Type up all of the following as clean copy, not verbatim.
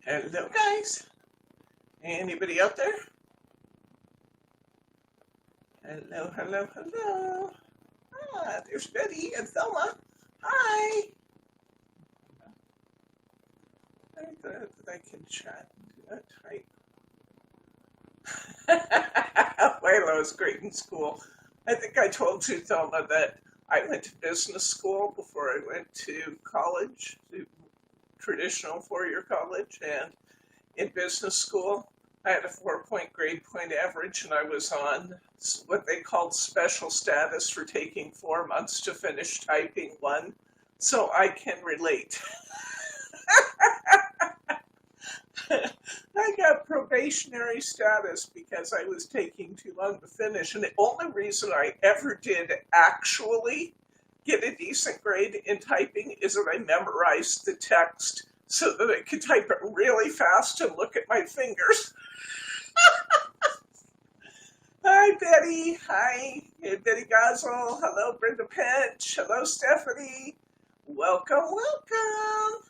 Hello, guys. Anybody out there? Hello, hello, hello. Ah, there's Betty and Thelma. Hi. I'm glad that I can chat. That's right. Layla was great in school. I think I told you, Thelma, that I went to business school before I went to college, to traditional four-year college, and in business school, I had a 4-point grade point average, and I was on what they called special status for taking 4 months to finish typing one. So I can relate. I got probationary status because I was taking too long to finish. And the only reason I ever did actually get a decent grade in typing is that I memorized the text so that I could type it really fast and look at my fingers. Hi, Betty. Hi, Betty Gozzle. Hello, Brenda Pench. Hello, Stephanie. Welcome, welcome.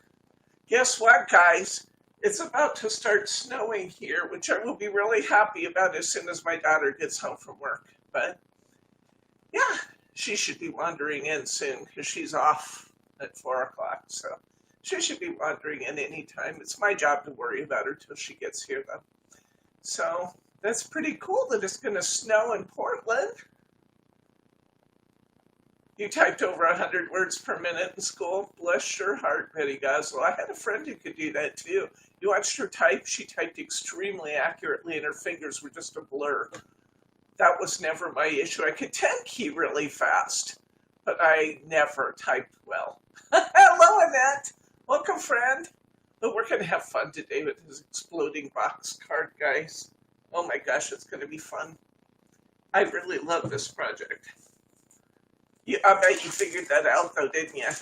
Guess what, guys? It's about to start snowing here, which I will be really happy about as soon as my daughter gets home from work. But yeah, she should be wandering in soon because she's off at 4 o'clock. So she should be wandering in anytime. It's my job to worry about her till she gets here, though. So that's pretty cool that it's going to snow in Portland. You typed over 100 words per minute in school. Bless your heart, Betty Goswell. I had a friend who could do that too. You watched her type. She typed extremely accurately and her fingers were just a blur. That was never my issue. I could 10 key really fast, but I never typed well. Hello, Annette. Welcome, friend. But we're going to have fun today with this exploding box card, guys. Oh my gosh, it's going to be fun. I really love this project. I bet you figured that out, though, didn't you?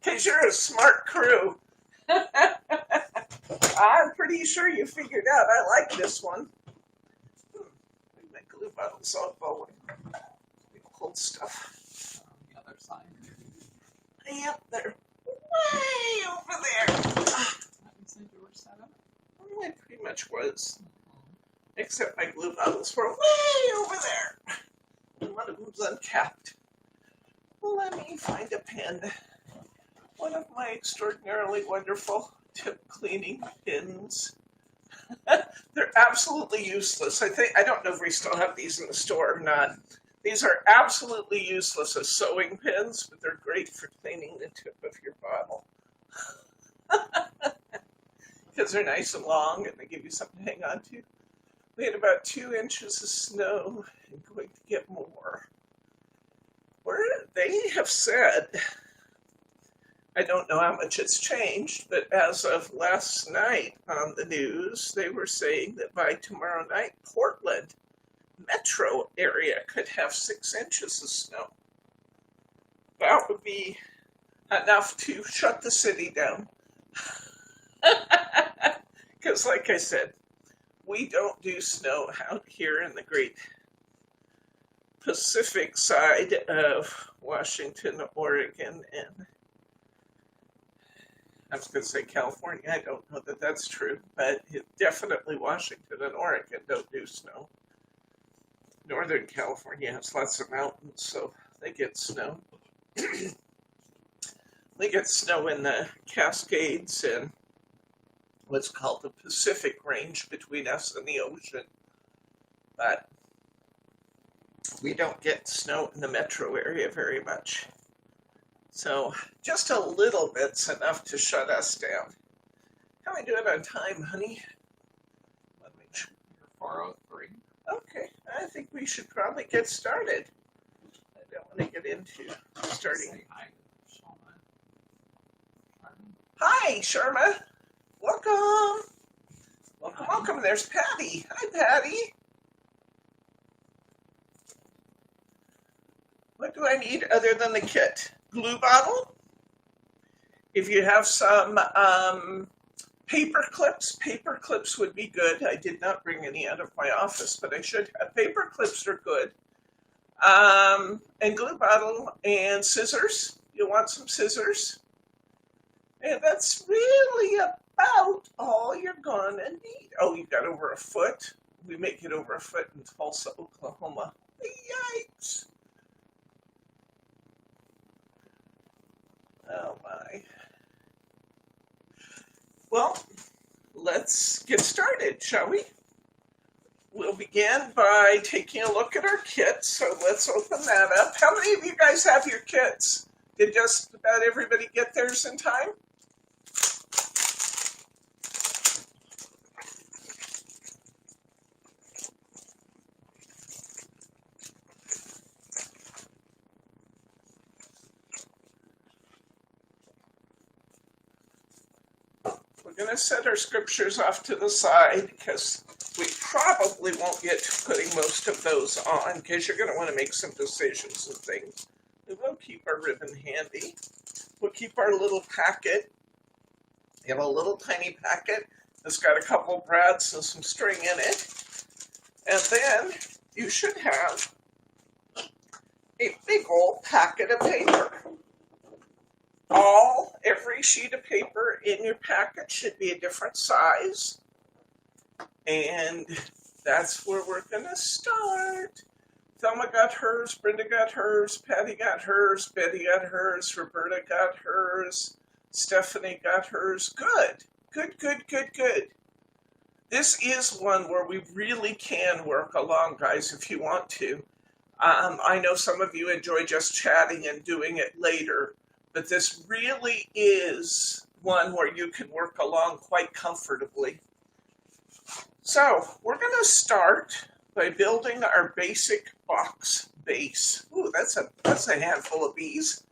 Because you're a smart crew. I'm pretty sure you figured out. I like this one. My glue bottle's all going. Cold stuff. The other side. Yep, they're way over there. You said you were set up? I pretty much was. Except my glue bottles were way over there. One of them's uncapped. Let me find a pen. One of my extraordinarily wonderful tip cleaning pins. They're absolutely useless. I don't know if we still have these in the store or not. These are absolutely useless as sewing pins, but they're great for cleaning the tip of your bottle. Because they're nice and long and they give you something to hang on to. We had about 2 inches of snow and going to get more. They have said, I don't know how much it's changed, but as of last night on the news, they were saying that by tomorrow night, Portland metro area could have 6 inches of snow. That would be enough to shut the city down. Because like I said, we don't do snow out here in the great Pacific side of Washington, Oregon, and I was going to say California. I don't know that that's true, but definitely Washington and Oregon don't do snow. Northern California has lots of mountains, so they get snow. They get snow in the Cascades and what's called the Pacific Range between us and the ocean. But we don't get snow in the metro area very much. So just a little bit's enough to shut us down. How are we doing on time, honey? Let me make sure. You're 4:03. Okay, I think we should probably get started. I don't want to get into starting. Say hi to Shauna. Hi, Sharma. Welcome. Welcome, welcome. There's Patty. Hi, Patty. What do I need other than the kit? Glue bottle. If you have some paper clips would be good. I did not bring any out of my office, but I should have. Paper clips are good. And glue bottle and scissors. You'll want some scissors. And that's really about all you're gonna need. Oh, you got over a foot? We make it over a foot in Tulsa, Oklahoma. Yikes. Oh my. Well, let's get started, shall we? We'll begin by taking a look at our kits. So let's open that up. How many of you guys have your kits? Did just about everybody get theirs in time? We're going to set our scriptures off to the side because we probably won't get to putting most of those on because you're going to want to make some decisions and things. We will keep our ribbon handy. We'll keep our little packet. You have a little tiny packet that's got a couple of brads and some string in it. And then you should have a big old packet of paper. Every sheet of paper in your packet should be a different size. And that's where we're going to start. Thelma got hers, Brenda got hers, Patty got hers, Betty got hers, Roberta got hers, Stephanie got hers. Good, good, good, good, good. This is one where we really can work along, guys, if you want to. I know some of you enjoy just chatting and doing it later, but this really is one where you can work along quite comfortably. So we're going to start by building our basic box base. Ooh, that's a handful of bees.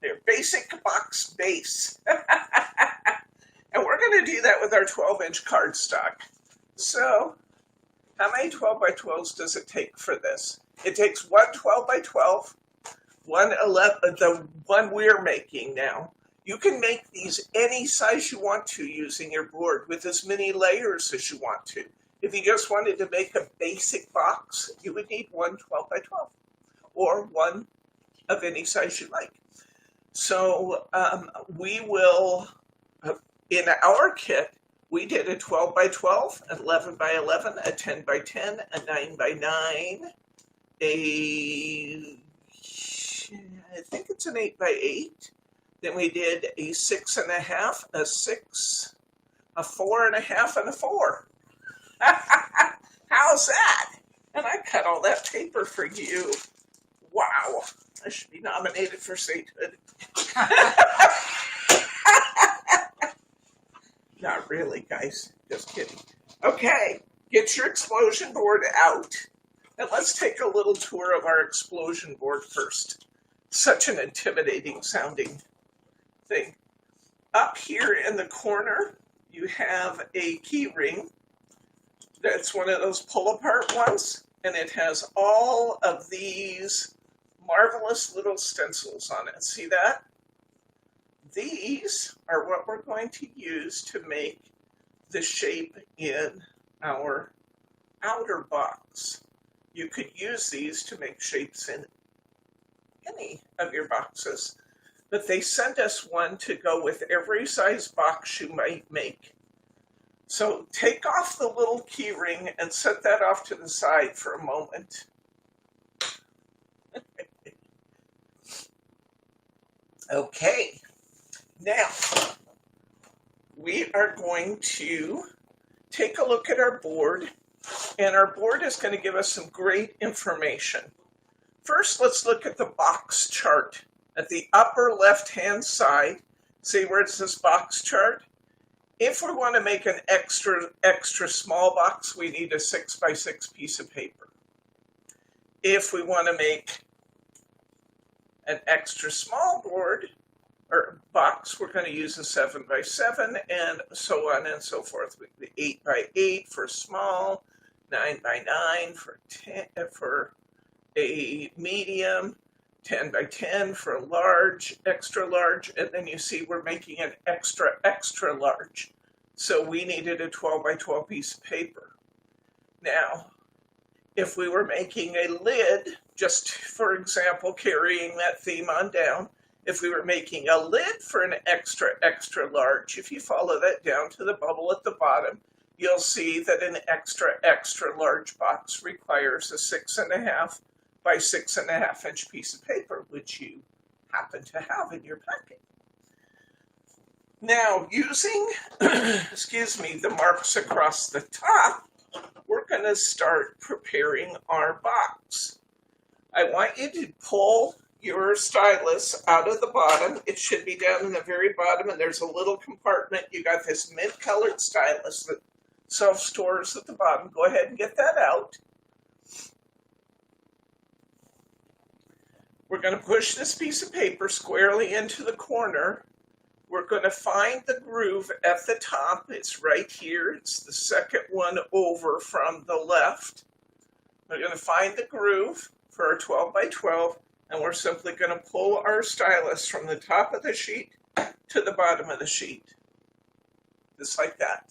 Their basic box base. And we're going to do that with our 12-inch cardstock. So how many 12 by 12s does it take for this? It takes one 12 by 12, one 11, the one we're making now. You can make these any size you want to using your board with as many layers as you want to. If you just wanted to make a basic box, you would need one 12 by 12 or one of any size you like. So we will, in our kit, we did a 12 by 12, an 11 by 11, a 10 by 10, a 9 by 9, I think it's an 8 by 8. Then we did a 6.5, a 6, a 4.5, and a 4. How's that? And I cut all that paper for you. Wow. I should be nominated for sainthood. Not really, guys. Just kidding. Okay, get your explosion board out. And let's take a little tour of our explosion board first. Such an intimidating sounding thing. Up here in the corner, you have a key ring. That's one of those pull-apart ones, and it has all of these marvelous little stencils on it. See that? These are what we're going to use to make the shape in our outer box. You could use these to make shapes in any of your boxes, but they sent us one to go with every size box you might make. So take off the little key ring and set that off to the side for a moment. Okay, now we are going to take a look at our board, and our board is going to give us some great information. First, let's look at the box chart. At the upper left-hand side, see where it says box chart? If we want to make an extra small box, we need a 6 by 6 piece of paper. If we want to make an extra small board or box, we're going to use a 7 by 7 and so on and so forth. The 8 by 8 for small, 9 by 9 for a medium, 10 by 10 for a large, extra large, and then you see we're making an extra large. So we needed a 12 by 12 piece of paper. Now, if we were making a lid, just for example, carrying that theme on down, If we were making a lid for an extra, extra large, if you follow that down to the bubble at the bottom, you'll see that an extra, extra large box requires a 6.5 by 6.5 inch piece of paper, which you happen to have in your packet. Now, using, excuse me, the marks across the top, we're going to start preparing our box. I want you to pull your stylus out of the bottom. It should be down in the very bottom, and there's a little compartment. You got this mint-colored stylus that self-stores at the bottom. Go ahead and get that out. We're going to push this piece of paper squarely into the corner. We're going to find the groove at the top. It's right here. It's the second one over from the left. We're going to find the groove for our 12 by 12, and we're simply going to pull our stylus from the top of the sheet to the bottom of the sheet, just like that.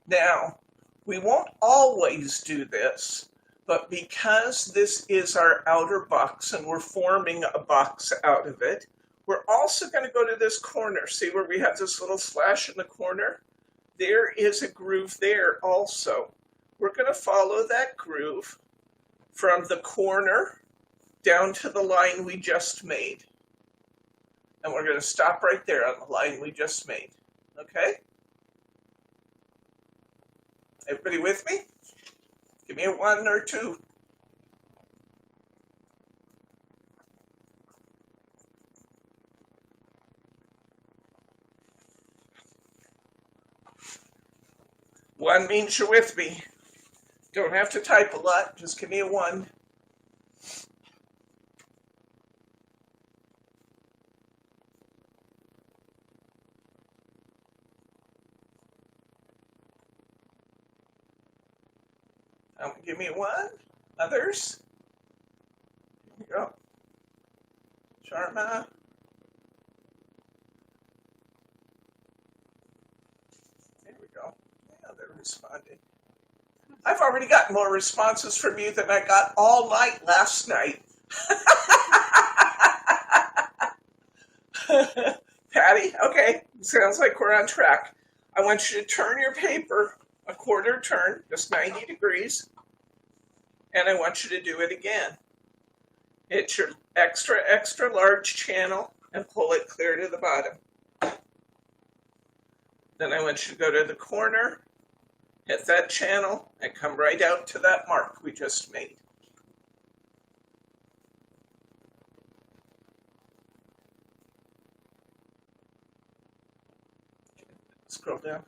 Now, we won't always do this, but because this is our outer box and we're forming a box out of it, we're also going to go to this corner. See where we have this little slash in the corner? There is a groove there also. We're going to follow that groove from the corner down to the line we just made. And we're going to stop right there on the line we just made. Okay? Everybody with me? Give me a 1 or 2. One means you're with me. Don't have to type a lot. Just give me a 1. Give me 1. Others? Here we go. Sharma. There we go. Yeah, they're responding. I've already gotten more responses from you than I got all night last night. Patty, okay, sounds like we're on track. I want you to turn your paper a quarter turn, just 90 degrees, and I want you to do it again. Hit your extra, extra large channel and pull it clear to the bottom. Then I want you to go to the corner, hit that channel, and come right out to that mark we just made. Scroll down.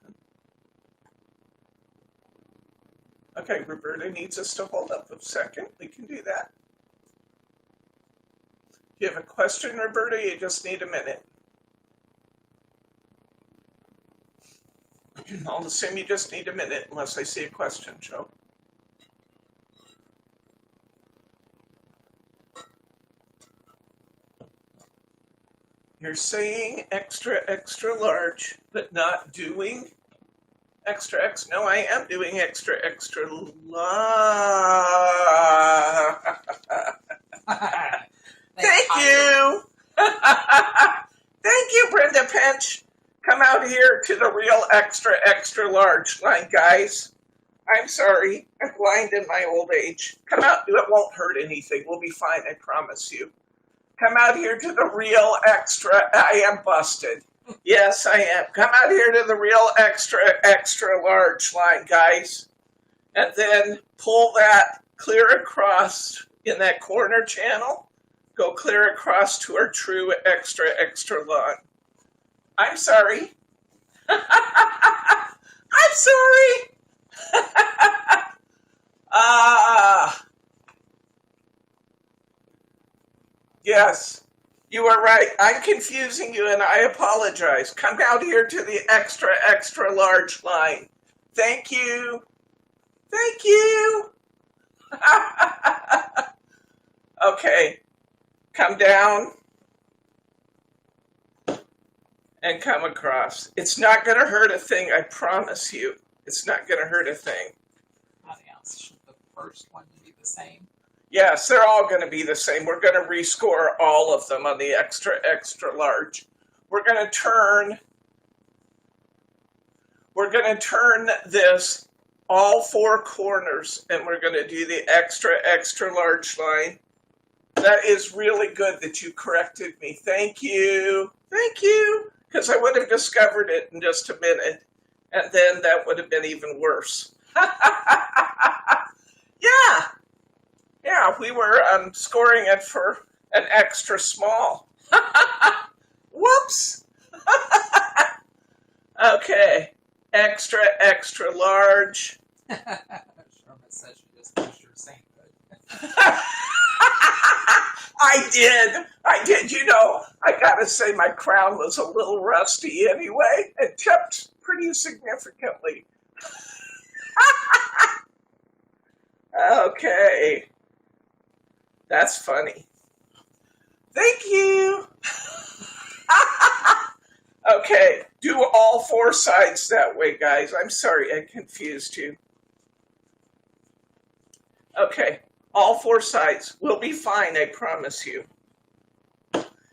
Okay, Roberta needs us to hold up a second. We can do that. Do you have a question, Roberta? You just need a minute. I'll assume you just need a minute unless I see a question, Joe. You're saying extra, extra large, but not doing extra, extra. No, I am doing extra, extra large. Thank you. Thank you, Brenda Pinch. Come out here to the real extra, extra large line, guys. I'm sorry. I'm blind in my old age. Come out. It won't hurt anything. We'll be fine, I promise you. Come out here to the real extra. I am busted. Yes, I am. Come out here to the real extra, extra large line, guys. And then pull that clear across in that corner channel. Go clear across to our true extra, extra long. I'm sorry. I'm sorry. Yes, you are right. I'm confusing you and I apologize. Come out here to the extra, extra large line. Thank you. Thank you. Okay, come down and come across. It's not going to hurt a thing, I promise you. It's not going to hurt a thing. Should the first one be the same? Yes, they're all going to be the same. We're going to rescore all of them on the extra, extra large. We're going to turn, we're going to turn this all four corners, and we're going to do the extra, extra large line. That is really good that you corrected me. Thank you. Thank you. Because I would have discovered it in just a minute, and then that would have been even worse. Yeah. Yeah, we were scoring it for an extra small. Whoops. Okay. Extra, extra large. Sherman says she just finished her sainthood. I did. You know, I gotta say my crown was a little rusty anyway. It tipped pretty significantly. Okay. That's funny. Thank you. Okay, do all four sides that way, guys. I'm sorry I confused you. Okay, all four sides. We'll be fine, I promise you.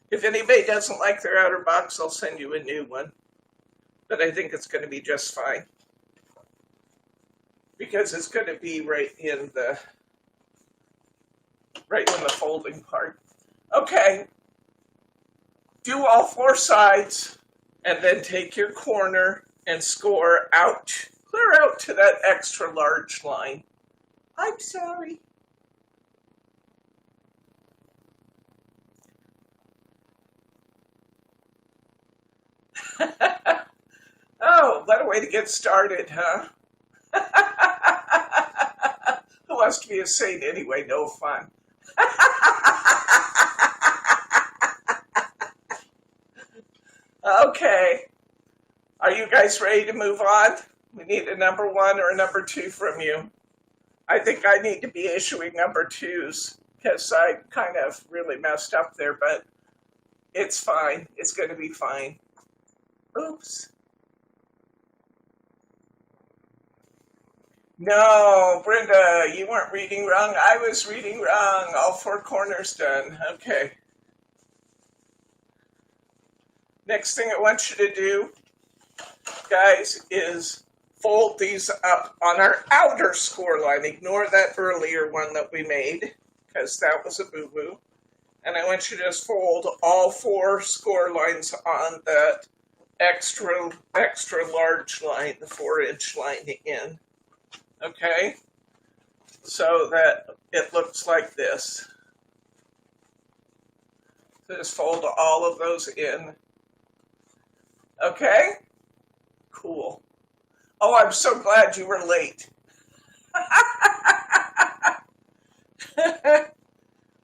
If anybody doesn't like their outer box, I'll send you a new one. But I think it's going to be just fine. Because it's going to be right in the folding part. Okay. Do all four sides, and then take your corner and score out. Clear out to that extra large line. I'm sorry. Oh, what a way to get started, huh? Who wants to be a saint anyway? No fun. Okay. Are you guys ready to move on? We need a number 1 or a number 2 from you. I think I need to be issuing number 2s because I kind of really messed up there, but it's fine. It's going to be fine. Oops. No, Brenda, you weren't reading wrong. I was reading wrong. All four corners done. Okay. Next thing I want you to do, guys, is fold these up on our outer score line. Ignore that earlier one that we made, because that was a boo-boo. And I want you to just fold all four score lines on that extra large line, the 4-inch line in. Okay? So that it looks like this. So just fold all of those in. Okay? Cool. Oh, I'm so glad you were late.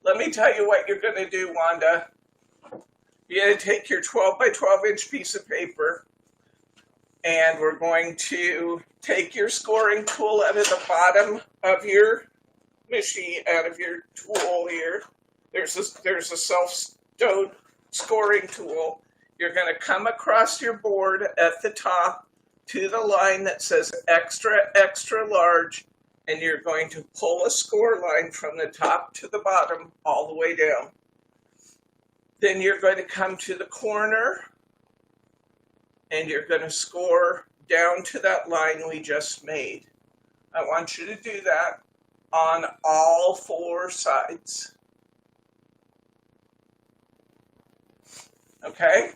Let me tell you what you're going to do, Wanda. You're going to take your 12 by 12 inch piece of paper, and we're going to take your scoring tool out of the bottom of your machine, out of your tool here. There's a self-stowed scoring tool. You're going to come across your board at the top to the line that says extra, extra large, and you're going to pull a score line from the top to the bottom all the way down. Then you're going to come to the corner, and you're going to score down to that line we just made. I want you to do that on all four sides. Okay?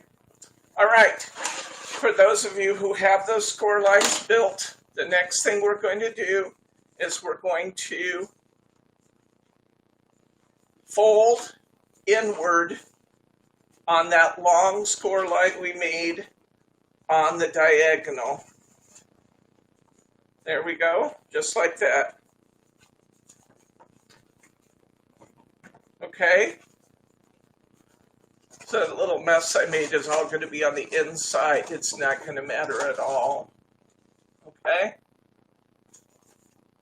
All right. For those of you who have those score lines built, the next thing we're going to do is we're going to fold inward on that long score line we made on the diagonal. There we go, just like that. Okay? So the little mess I made is all going to be on the inside. It's not going to matter at all. Okay?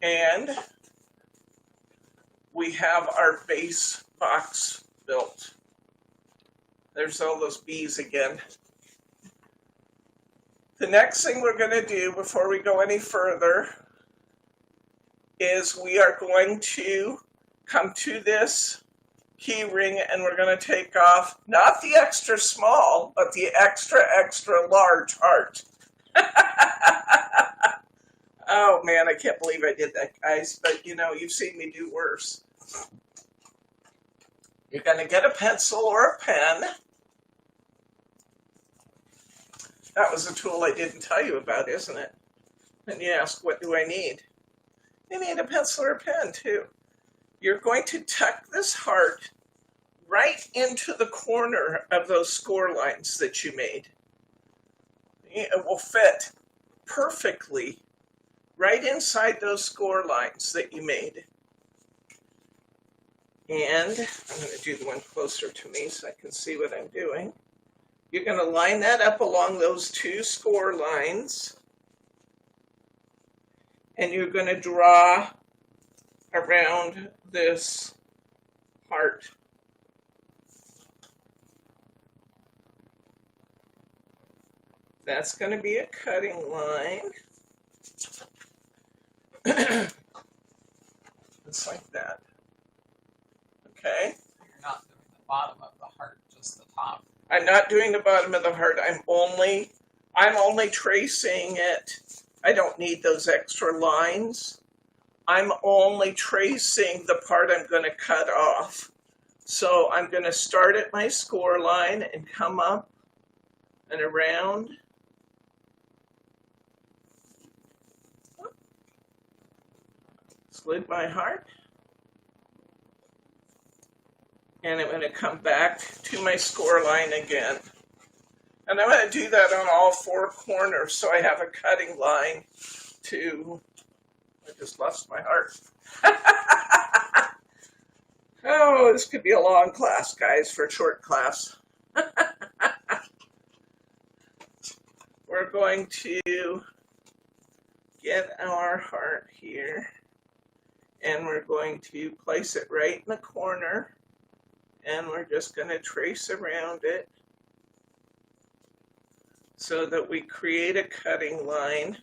And we have our base box built. There's all those bees again. The next thing we're going to do before we go any further is we are going to come to this key ring, and we're going to take off not the extra small, but the extra, extra large heart. Oh man, I can't believe I did that, guys. But you know, you've seen me do worse. You're going to get a pencil or a pen. That was a tool I didn't tell you about, isn't it? And you ask, what do I need? You need a pencil or a pen too. You're going to tuck this heart right into the corner of those score lines that you made. It will fit perfectly right inside those score lines that you made. And I'm going to do the one closer to me so I can see what I'm doing. You're going to line that up along those two score lines. And you're going to draw around this heart. That's going to be a cutting line. Just like that. Okay. You're not doing the bottom of the heart, just the top. I'm not doing the bottom of the heart. I'm only tracing it. I don't need those extra lines. I'm only tracing the part I'm going to cut off. So I'm going to start at my score line and come up and around. Slid my heart. And I'm going to come back to my score line again. And I'm going to do that on all four corners so I have a cutting line to... I just lost my heart. Oh, this could be a long class, guys, for a short class. We're going to get our heart here. And we're going to place it right in the corner. And we're just going to trace around it so that we create a cutting line.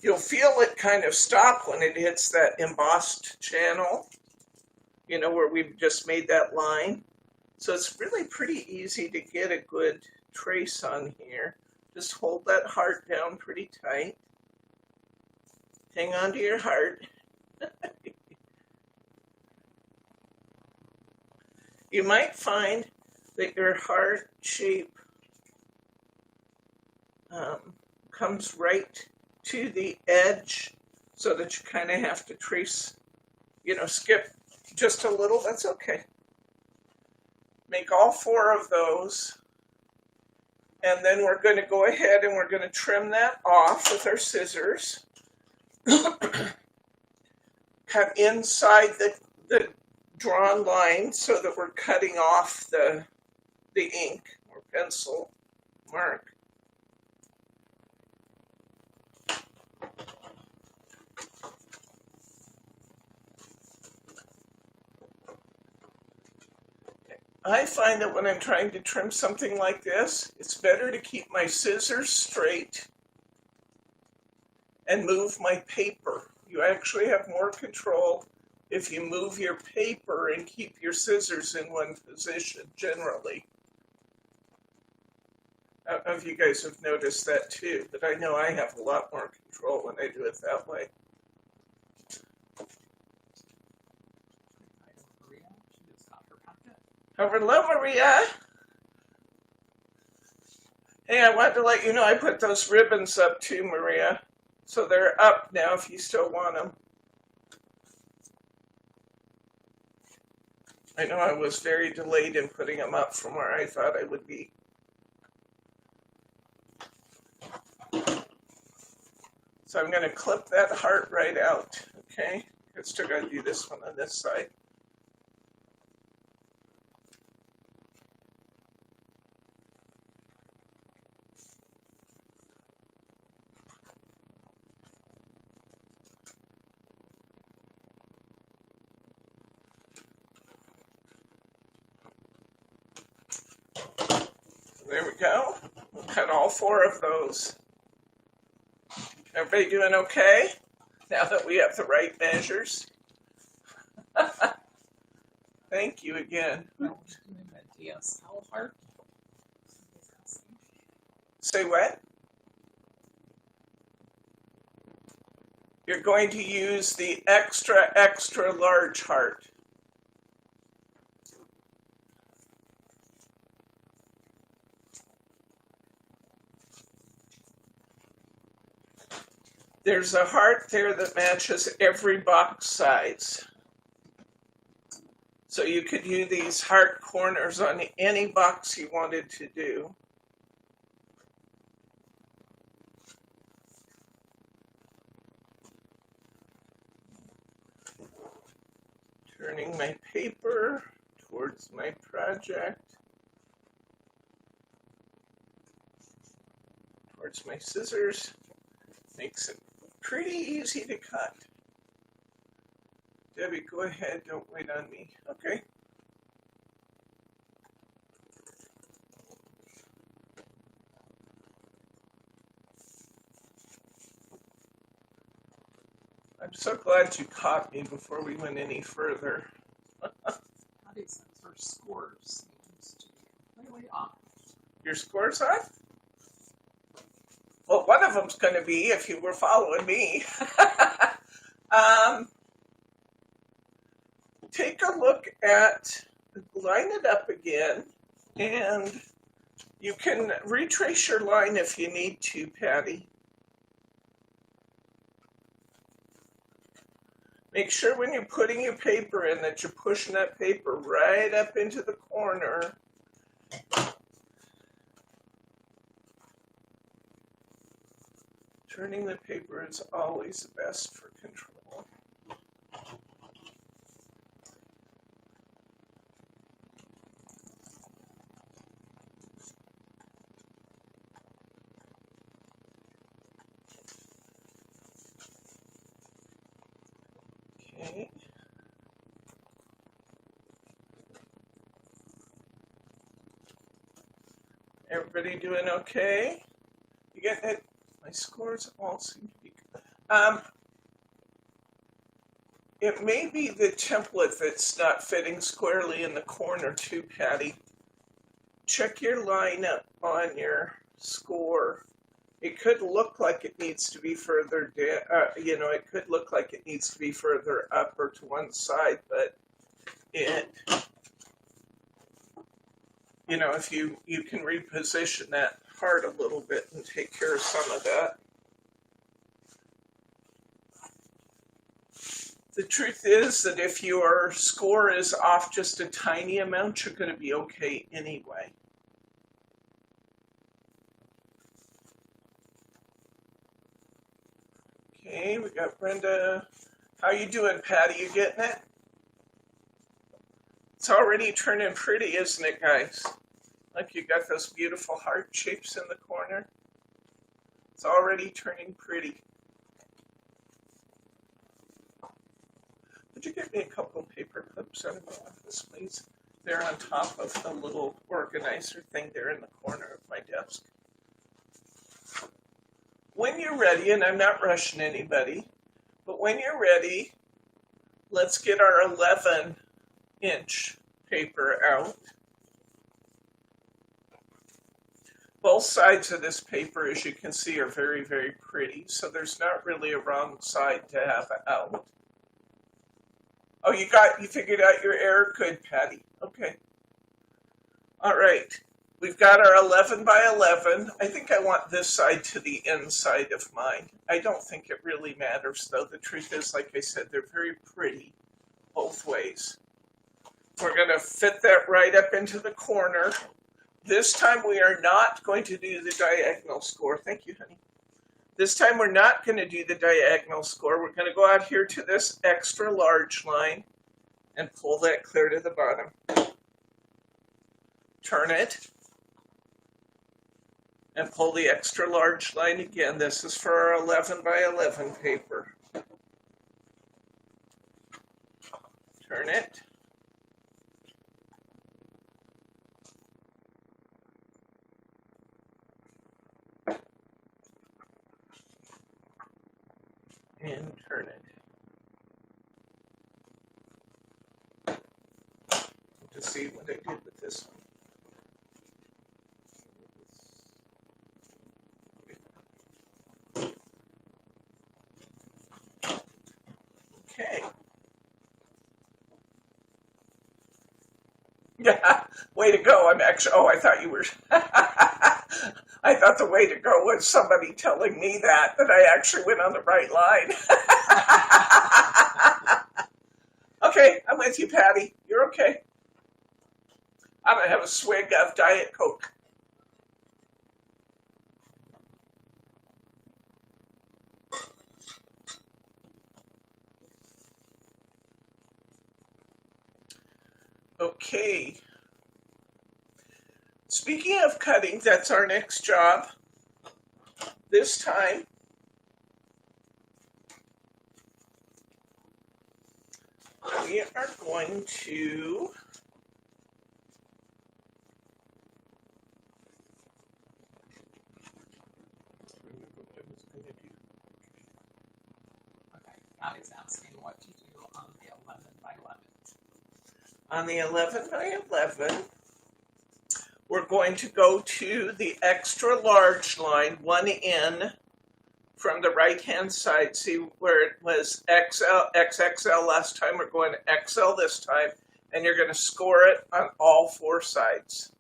You'll feel it kind of stop when it hits that embossed channel, you know, where we've just made that line. So it's really pretty easy to get a good trace on here. Just hold that heart down pretty tight. Hang on to your heart. You might find that your heart shape comes right to the edge so that you kind of have to trace, you know, skip just a little. That's okay. Make all four of those. And then we're going to go ahead and we're going to trim that off with our scissors. Cut inside the drawn line so that we're cutting off the ink or pencil mark. I find that when I'm trying to trim something like this, it's better to keep my scissors straight and move my paper. You actually have more control if you move your paper and keep your scissors in one position, generally. I don't know if you guys have noticed that too, but I know I have a lot more control when I do it that way. Hello, Maria. Hey, I wanted to let you know I put those ribbons up too, Maria. So they're up now if you still want them. I know I was very delayed in putting them up from where I thought I would be. So I'm going to clip that heart right out, okay? I'm still going to do this one on this side. There we go. We'll cut all four of those. Everybody doing okay? Now that we have the right measures. Thank you again. Well, we're doing a DSL heart. Say what? You're going to use the extra, extra large heart. There's a heart there that matches every box size. So you could do these heart corners on any box you wanted to do. Turning my paper towards my project, towards my scissors. Makes it pretty easy to cut. Debbie, go ahead, don't wait on me. Okay. I'm so glad you caught me before we went any further. Patty's her score seems to be completely off. Your score's off? Well, one of them's going to be if you were following me. Take a look at, line it up again, and you can retrace your line if you need to, Patty. Make sure when you're putting your paper in that you're pushing that paper right up into the corner. Turning the paper is always the best for control. Okay. Everybody doing okay? You get it? My scores all seem to be good. It may be the template that's not fitting squarely in the corner too, Patty. Check your line up on your score. It could look like it needs to be further down, it could look like it needs to be further up or to one side, but if you can reposition that heart a little bit and take care of some of that. The truth is that if your score is off just a tiny amount, you're going to be okay anyway. Okay, we got Brenda. How you doing, Patty? You getting it? It's already turning pretty, isn't it, guys? Like you got those beautiful heart shapes in the corner. It's already turning pretty. Would you get me a couple of paper clips out of my office, please? They're on top of the little organizer thing there in the corner of my desk. When you're ready, and I'm not rushing anybody, but when you're ready, let's get our 11-inch paper out. Both sides of this paper, as you can see, are very, very pretty, so there's not really a wrong side to have out. Oh, you figured out your error? Good, Patty. Okay. All right. We've got our 11 by 11. I think I want this side to the inside of mine. I don't think it really matters, though. The truth is, like I said, they're very pretty both ways. We're going to fit that right up into the corner. This time we are not going to do the diagonal score. Thank you, honey. This time we're not going to do the diagonal score. We're going to go out here to this extra large line and pull that clear to the bottom. Turn it and pull the extra large line again. This is for our 11 by 11 paper. Turn it. And turn it. see what I did with this one. Okay. Yeah, way to go. I'm actually, oh, I thought you were, I thought the way to go was somebody telling me that I actually went on the right line. Okay, I'm with you, Patty. You're okay. I'm going to have a swig of Diet Coke. Okay. Speaking of cutting, that's our next job. This time, we are going to Okay, Patty's asking what to do on the 11 by 11. on the 11 by 11, we're going to go to the extra large line, one in from the right-hand side. See where it was XL, XXL last time? We're going to XL this time, and you're going to score it on all four sides.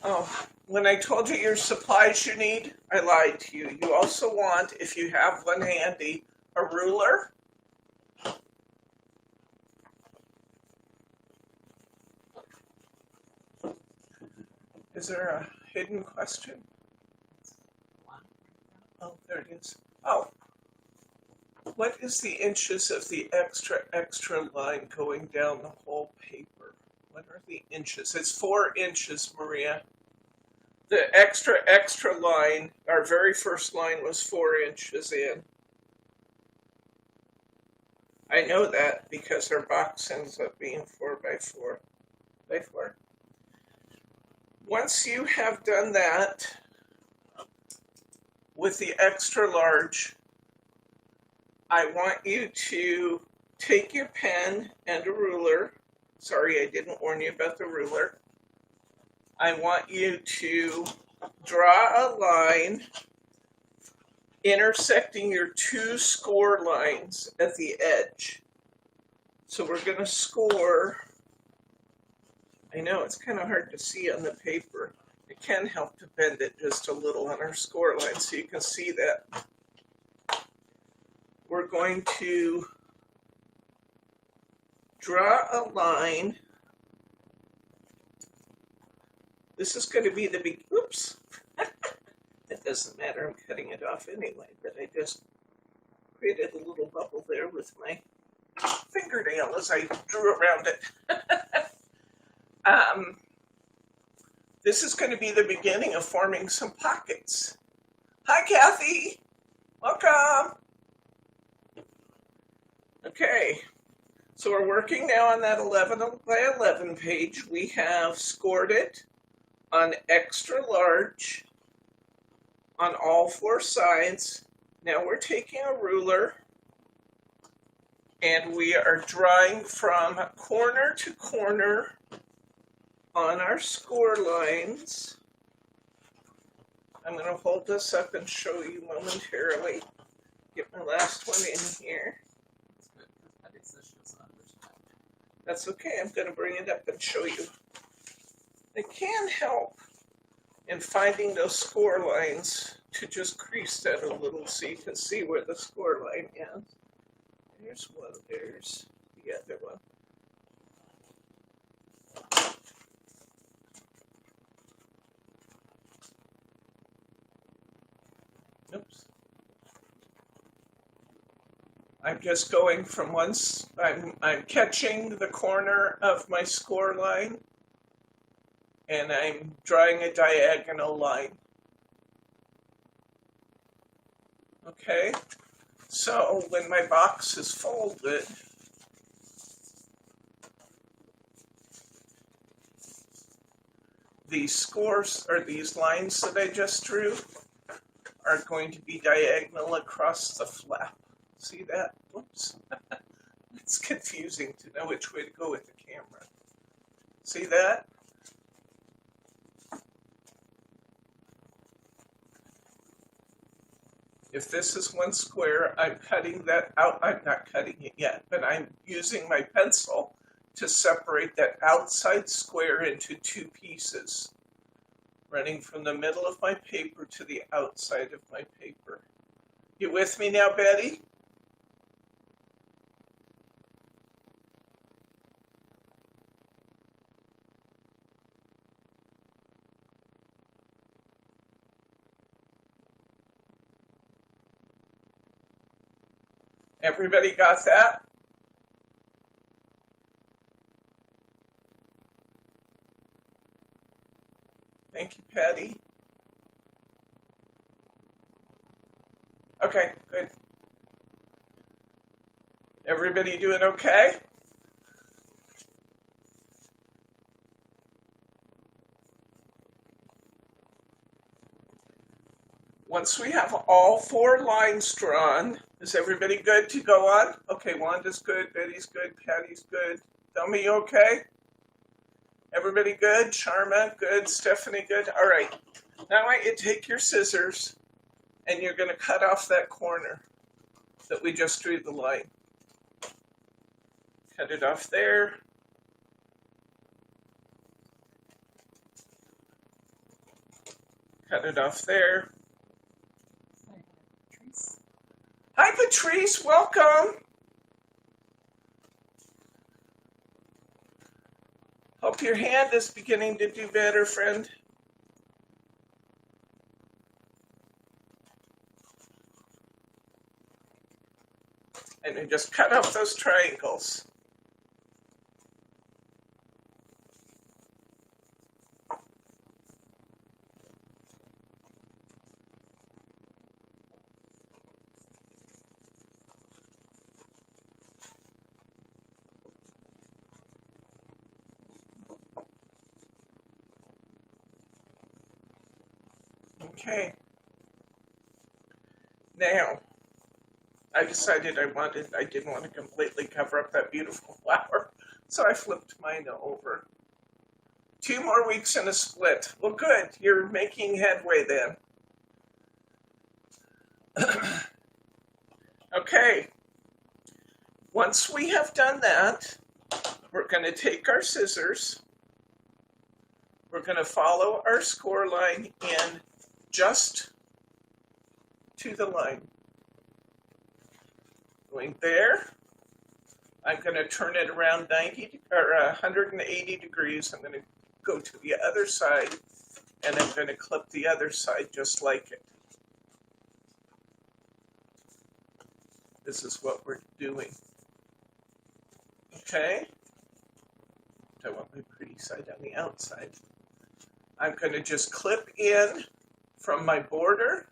Oh, when I told you your supplies you need, I lied to you. You also want, if you have one handy, a ruler. Is there a hidden question? Oh, there it is. Oh, what is the inches of the extra line going down the whole paper? What are the inches? It's 4 inches, Maria. The extra line, our very first line was 4 inches in. I know that because our box ends up being 4 by 4 by 4. Once you have done that with the extra large, I want you to take your pen and a ruler. Sorry, I didn't warn you about the ruler. I want you to draw a line intersecting your 2 score lines at the edge. So we're going to score. I know it's kind of hard to see on the paper. It can help to bend it just a little on our score line so you can see that. We're going to draw a line. This is going to be the big, oops. It doesn't matter, I'm cutting it off anyway, but I just created a little bubble there with my fingernail as I drew around it. This is going to be the beginning of forming some pockets. Hi, Kathy. Welcome. Okay, so we're working now on that 11 by 11 page. We have scored it on extra large on all 4 sides. Now we're taking a ruler and we are drawing from corner to corner on our score lines. I'm going to hold this up and show you momentarily. Get my last one in here. That's okay, I'm going to bring it up and show you. It can help in finding those score lines to just crease that a little so you can see where the score line is. There's one, there's the other one. Oops. I'm just going from once, I'm catching the corner of my score line and I'm drawing a diagonal line. Okay, so when my box is folded, these scores, or these lines that I just drew, are going to be diagonal across the flap. See that? Whoops. It's confusing to know which way to go with the camera. See that? If this is one square, I'm cutting that out. I'm not cutting it yet, but I'm using my pencil to separate that outside square into two pieces, running from the middle of my paper to the outside of my paper. You with me now, Betty? Everybody got that? Thank you, Patty. Okay, good. Everybody doing okay? Once we have all four lines drawn, is everybody good to go on? Okay, Wanda's good, Betty's good, Patty's good. Thelma, you okay? Everybody good? Sharma, good. Stephanie, good. All right. Now I want you to take your scissors and you're going to cut off that corner that we just drew the line. Cut it off there. Cut it off there. Hi, Patrice. Welcome. Hope your hand is beginning to do better, friend. And then just cut off those triangles. Okay. Now, I decided I didn't want to completely cover up that beautiful flower, so I flipped mine over. 2 more weeks and a split. Well, good. You're making headway then. Okay. Once we have done that, we're going to take our scissors. We're going to follow our score line in just to the line. Going there. I'm going to turn it around 180 degrees. I'm going to go to the other side, and I'm going to clip the other side just like it. This is what we're doing. Okay? I want my pretty side on the outside. I'm going to just clip in from my border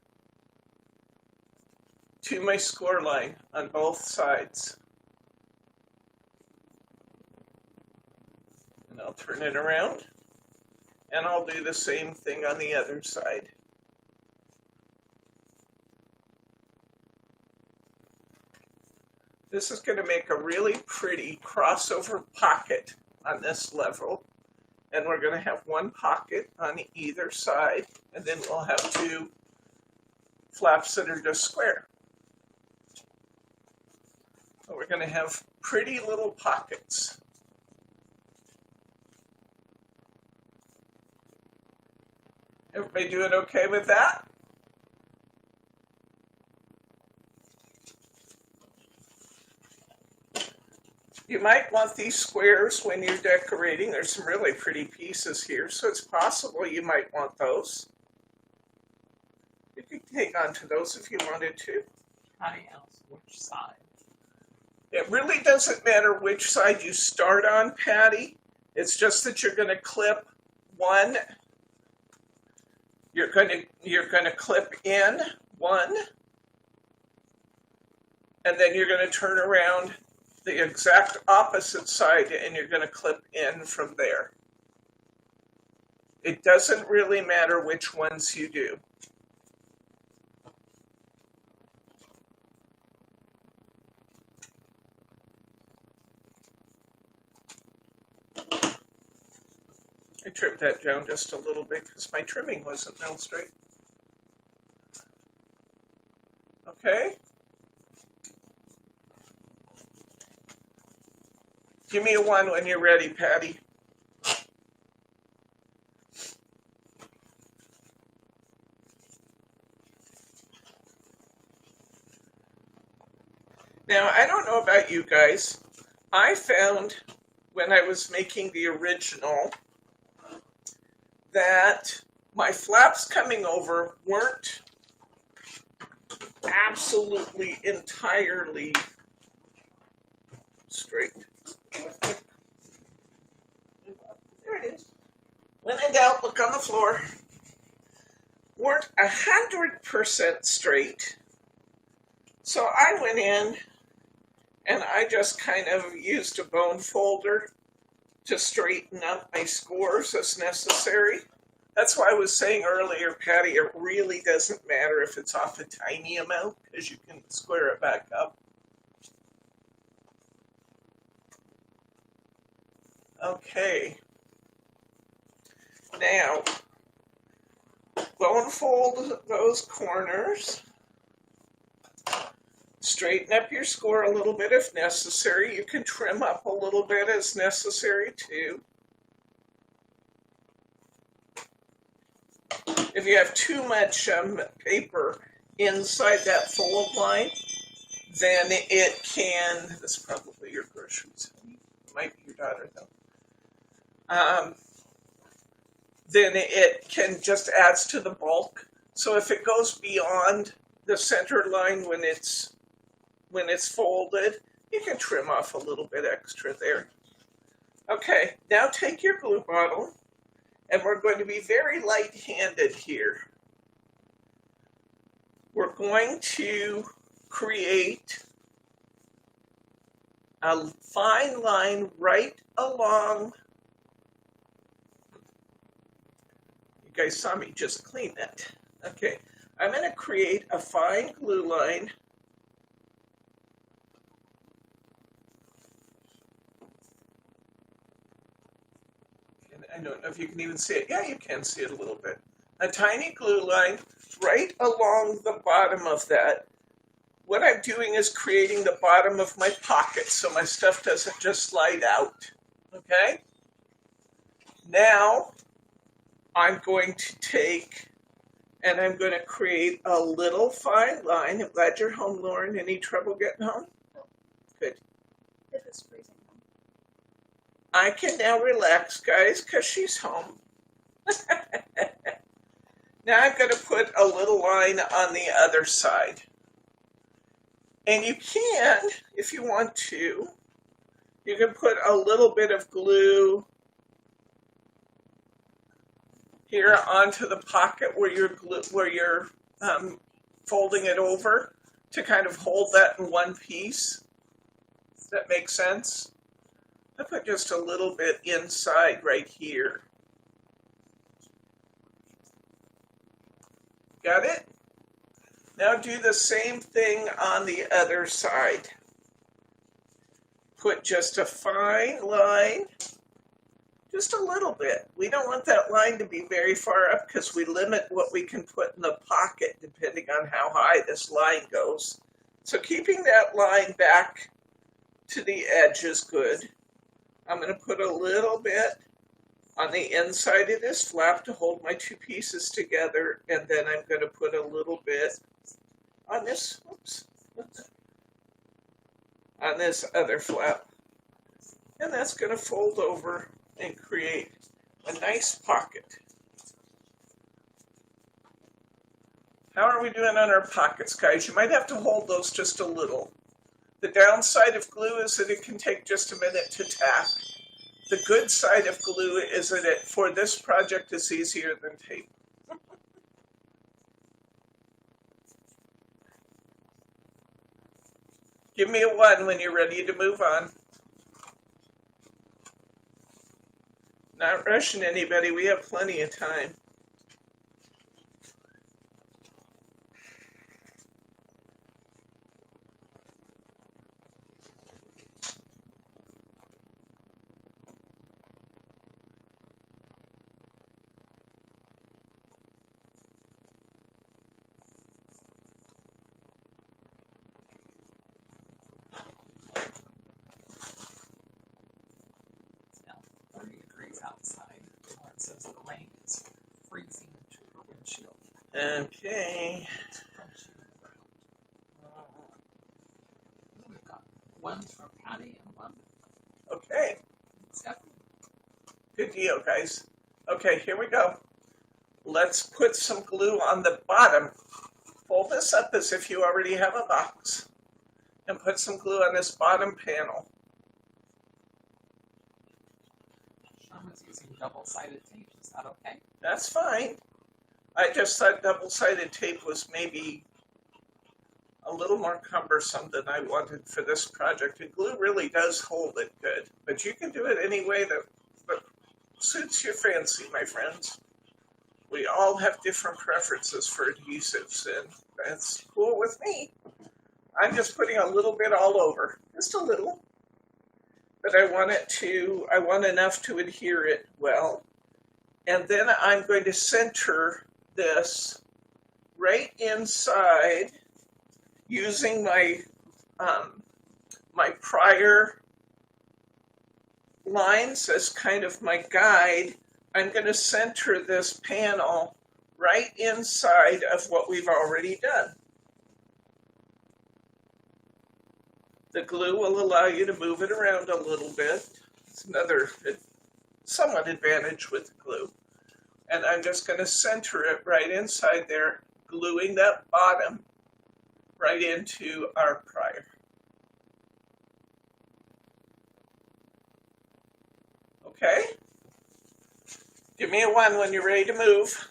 to my score line on both sides. And I'll turn it around, and I'll do the same thing on the other side. This is going to make a really pretty crossover pocket on this level. And we're going to have one pocket on either side, and then we'll have 2 flaps that are just square. So we're going to have pretty little pockets. Everybody doing okay with that? You might want these squares when you're decorating. There's some really pretty pieces here, so it's possible you might want those. You could hang on to those if you wanted to. Patty else, which side? It really doesn't matter which side you start on, Patty. It's just that you're going to clip one. You're going to clip in one, and then you're going to turn around the exact opposite side, and you're going to clip in from there. It doesn't really matter which ones you do. I trimmed that down just a little bit because my trimming wasn't nail straight. Okay. Give me a 1 when you're ready, Patty. Now, I don't know about you guys. I found when I was making the original that my flaps coming over weren't absolutely entirely straight. There it is. When in doubt, look on the floor. Weren't 100% straight. So I went in and I just kind of used a bone folder to straighten up my scores as necessary. That's why I was saying earlier, Patty, it really doesn't matter if it's off a tiny amount because you can square it back up. Okay. Now, bone fold those corners. Straighten up your score a little bit if necessary. You can trim up a little bit as necessary too. If you have too much paper inside that fold line, then it can, this is probably your groceries, it might be your daughter though, then it can just adds to the bulk. So if it goes beyond the center line when it's folded, you can trim off a little bit extra there. Okay, now take your glue bottle, and we're going to be very light-handed here. We're going to create a fine line right along. You guys saw me just clean that. Okay, I'm going to create a fine glue line I don't know if you can even see it. Yeah, you can see it a little bit. A tiny glue line right along the bottom of that. What I'm doing is creating the bottom of my pocket so my stuff doesn't just slide out. Okay? Now, I'm going to take and I'm going to create a little fine line. I'm glad you're home, Lauren. Any trouble getting home? Good. It is freezing. I can now relax, guys, because she's home. Now I'm going to put a little line on the other side. And you can, if you want to, you can put a little bit of glue here onto the pocket where you're folding it over to kind of hold that in one piece. Does that make sense? I put just a little bit inside right here. Got it? Now do the same thing on the other side. Put just a fine line, just a little bit. We don't want that line to be very far up because we limit what we can put in the pocket depending on how high this line goes. So keeping that line back to the edge is good. I'm going to put a little bit on the inside of this flap to hold my two pieces together, and then I'm going to put a little bit on this, on this other flap. And that's going to fold over and create a nice pocket. How are we doing on our pockets, guys? You might have to hold those just a little. The downside of glue is that it can take just a minute to tack. The good side of glue is that it, for this project, is easier than tape. Give me a 1 when you're ready to move on. Not rushing anybody. We have plenty of time. It's now 30 degrees outside. It says the rain is freezing to her windshield. Okay. We've got one from Patty and one Okay. from Stephanie. Good deal, guys. Okay, here we go. Let's put some glue on the bottom. Fold this up as if you already have a box. And put some glue on this bottom panel. Sherman's using double-sided tape. Is that okay? That's fine. I just thought double-sided tape was maybe a little more cumbersome than I wanted for this project. And glue really does hold it good. But you can do it any way that suits your fancy, my friends. We all have different preferences for adhesives, and that's cool with me. I'm just putting a little bit all over, just a little. But I want enough to adhere it well. And then I'm going to center this right inside using my my prior lines as kind of my guide. I'm going to center this panel right inside of what we've already done. The glue will allow you to move it around a little bit. It's another somewhat advantage with glue. And I'm just going to center it right inside there, gluing that bottom right into our prior. Okay? Give me a 1 when you're ready to move.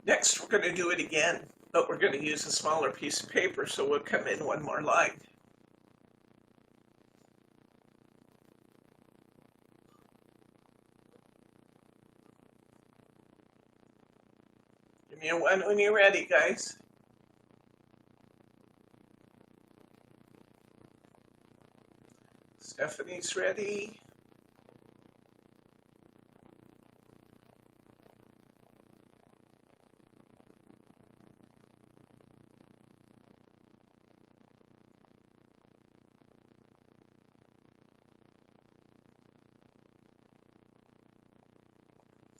Next, we're going to do it again, but we're going to use a smaller piece of paper, so we'll come in one more line. Give me a 1 when you're ready, guys. Stephanie's ready.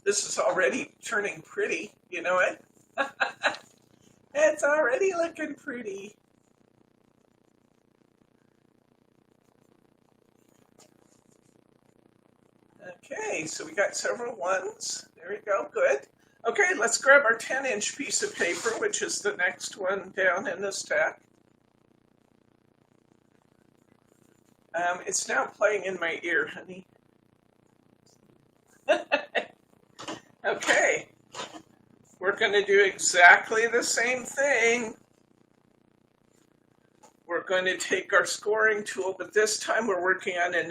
This is already turning pretty, you know it? It's already looking pretty. Okay, so we got several 1s. There we go, good. Okay, let's grab our 10-inch piece of paper, which is the next one down in the stack. It's now playing in my ear, honey. Okay, we're going to do exactly the same thing. We're going to take our scoring tool, but this time we're working on a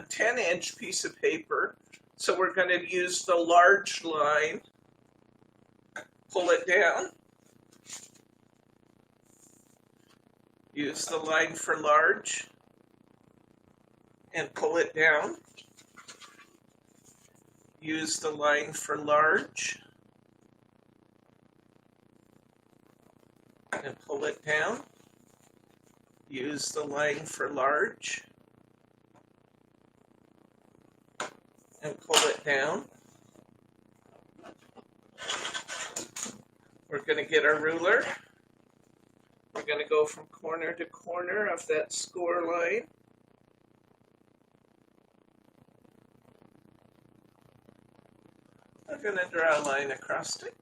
10-inch piece of paper. So we're going to use the large line, pull it down, use the line for large, and pull it down. Use the line for large and pull it down. Use the line for large and pull it down. We're going to get our ruler. We're going to go from corner to corner of that score line. I'm going to draw a line across it.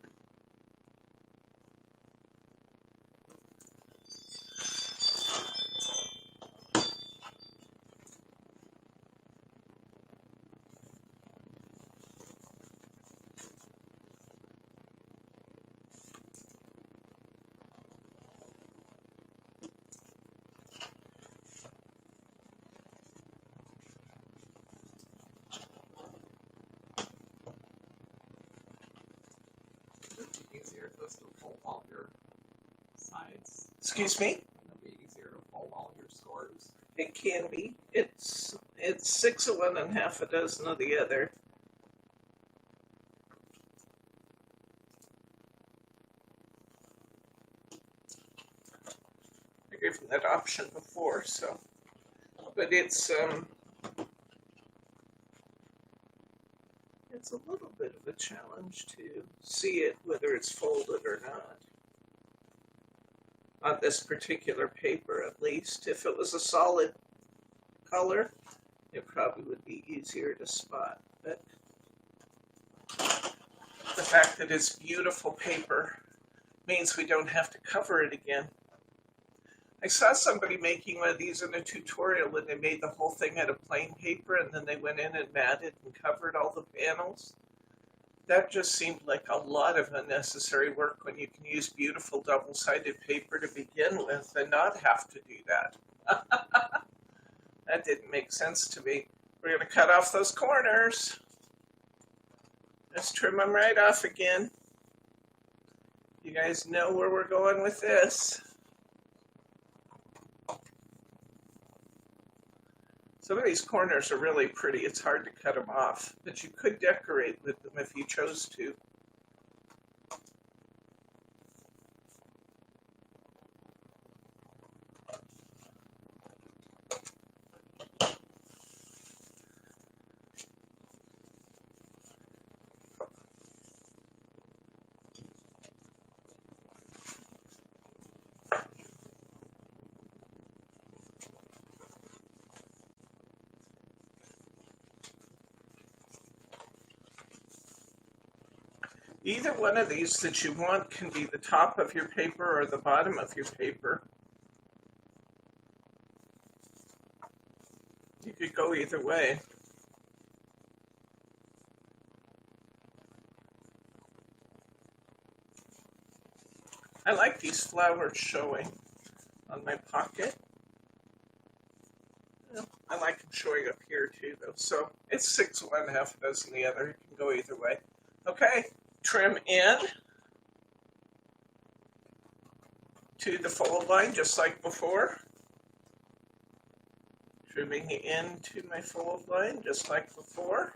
Easier just to fold all your sides. Excuse me? It'll be easier to fold all your scores. It can be. It's 6 of one and half a dozen of the other. I gave them that option before, so. But it's a little bit of a challenge to see it, whether it's folded or not. On this particular paper, at least. If it was a solid color, it probably would be easier to spot. But the fact that it's beautiful paper means we don't have to cover it again. I saw somebody making one of these in a tutorial when they made the whole thing out of plain paper and then they went in and matted and covered all the panels. That just seemed like a lot of unnecessary work when you can use beautiful double-sided paper to begin with and not have to do that. That didn't make sense to me. We're going to cut off those corners. Let's trim them right off again. You guys know where we're going with this. Some of these corners are really pretty. It's hard to cut them off, but you could decorate with them if you chose to. Either one of these that you want can be the top of your paper or the bottom of your paper. You could go either way. I like these flowers showing on my pocket. I like them showing up here too, though. So it's 6 of one, half a dozen the other. It can go either way. Okay. Trim in to the fold line just like before. Trimming into my fold line just like before.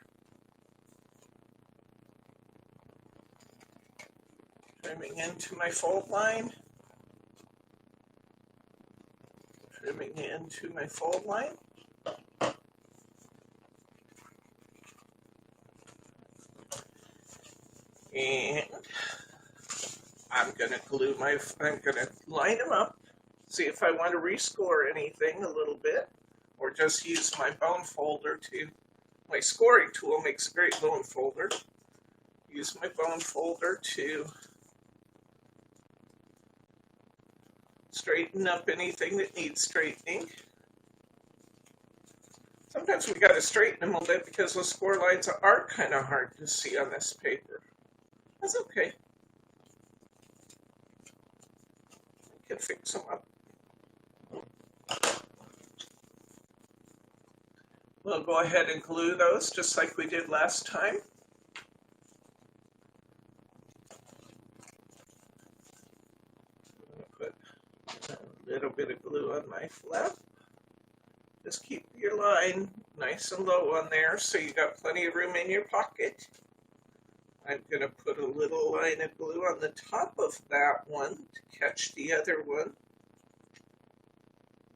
Trimming into my fold line. Trimming into my fold line. And I'm going to line them up, see if I want to rescore anything a little bit, or just use my bone folder my scoring tool makes a great bone folder. Use my bone folder to straighten up anything that needs straightening. Sometimes we got to straighten them a little bit because those score lines are kind of hard to see on this paper. That's okay. I can fix them up. We'll go ahead and glue those just like we did last time. I'm going to put a little bit of glue on my flap. Just keep your line nice and low on there so you got plenty of room in your pocket. I'm going to put a little line of glue on the top of that one to catch the other one.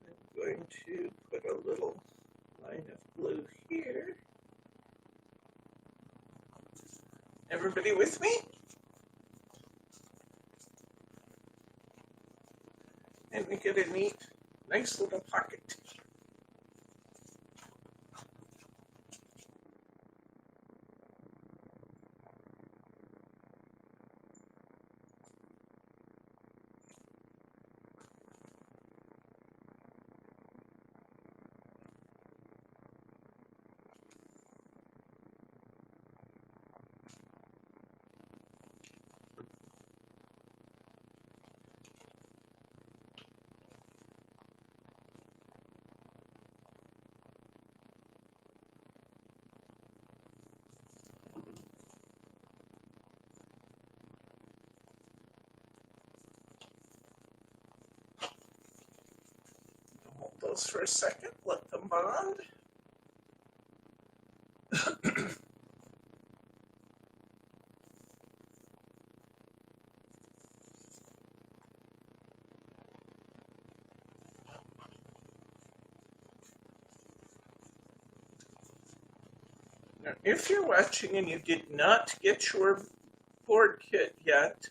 I'm going to put a little line of glue here. Everybody with me? And we get a neat, nice little pocket. those for a second, let them bond. Now, if you're watching and you did not get your board kit yet,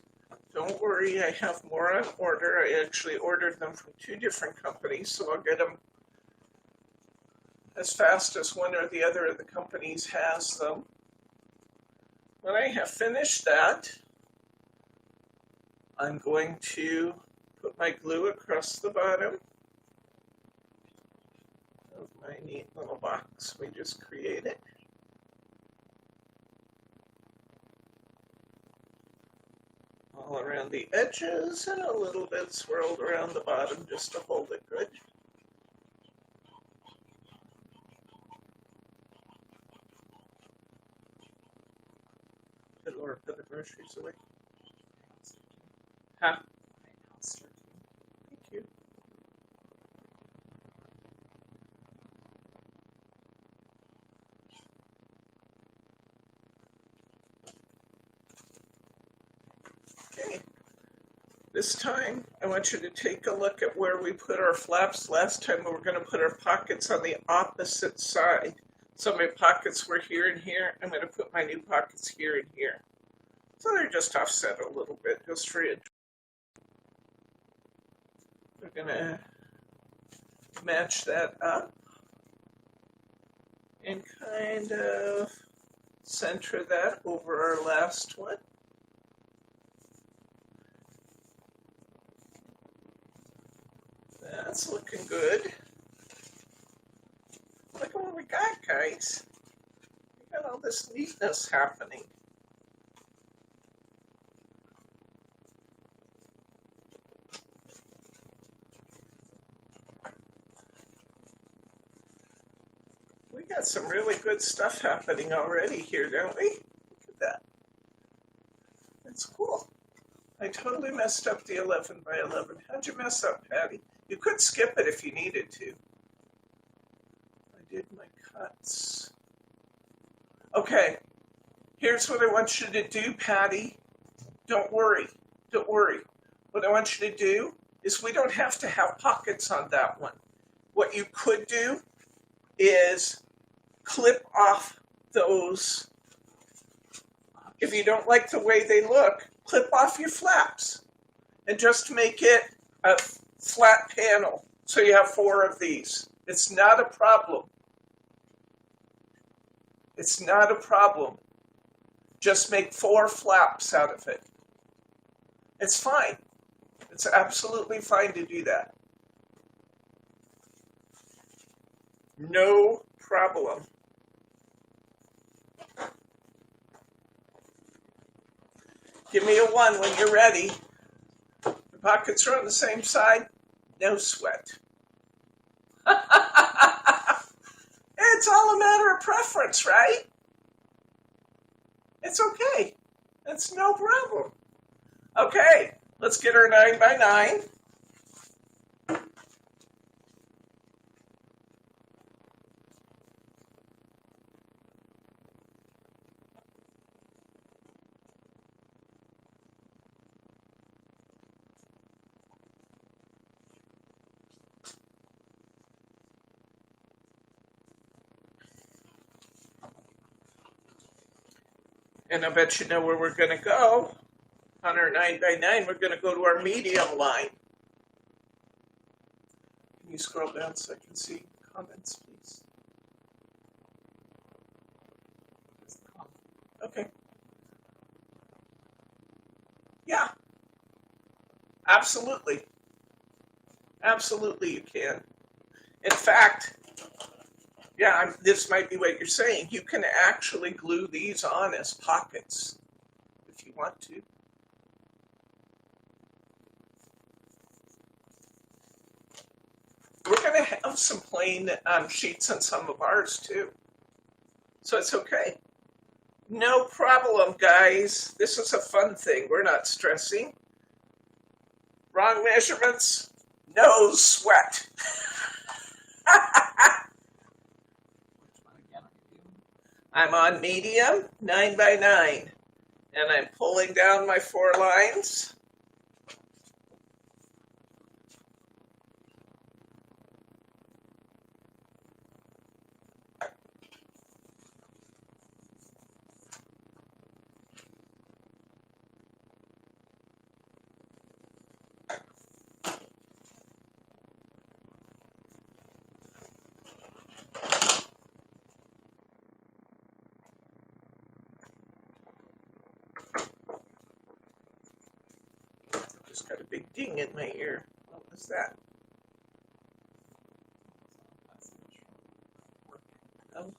don't worry, I have more on order. I actually ordered them from 2 different companies, so I'll get them as fast as one or the other of the companies has them. When I have finished that, I'm going to put my glue across the bottom of my neat little box we just created. All around the edges and a little bit swirled around the bottom just to hold it good. Did Laura put the groceries away? Huh? Thank you. Okay. This time, I want you to take a look at where we put our flaps. Last time we were going to put our pockets on the opposite side. So my pockets were here and here. I'm going to put my new pockets here and here. So they're just offset a little bit, just for it. We're going to match that up and kind of center that over our last one. That's looking good. Look at what we got, guys. We got all this neatness happening. We got some really good stuff happening already here, don't we? Look at that. That's cool. I totally messed up the 11 by 11. How'd you mess up, Patty? You could skip it if you needed to. I did my cuts. Okay, here's what I want you to do, Patty. Don't worry. Don't worry. What I want you to do is we don't have to have pockets on that one. What you could do is clip off those. If you don't like the way they look, clip off your flaps and just make it a flat panel. So you have 4 of these. It's not a problem. It's not a problem. Just make 4 flaps out of it. It's fine. It's absolutely fine to do that. No problem. Give me a 1 when you're ready. The pockets are on the same side. No sweat. It's all a matter of preference, right? It's okay. It's no problem. Okay, let's get our 9 by 9. And I bet you know where we're going to go. On our 9 by 9, we're going to go to our medium line. Can you scroll down so I can see comments, please? Okay. Yeah. Absolutely. Absolutely you can. In fact, yeah, this might be what you're saying. You can actually glue these on as pockets if you want to. We're going to have some plain sheets on some of ours too. So it's okay. No problem, guys. This is a fun thing. We're not stressing. Wrong measurements, no sweat. Which one again are you? I'm on medium, 9 by 9. And I'm pulling down my 4 lines. Just got a big ding in my ear. What was that? Oh.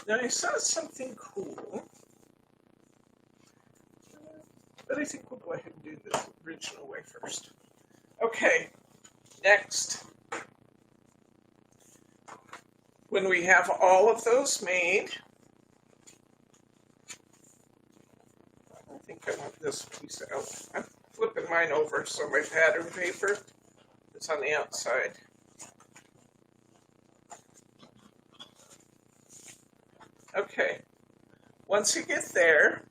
Now I saw something cool, but I think we'll go ahead and do the original way first. Okay, next. When we have all of those made, I think I want this piece out. I'm flipping mine over so my pattern paper is on the outside. Okay, once you get there,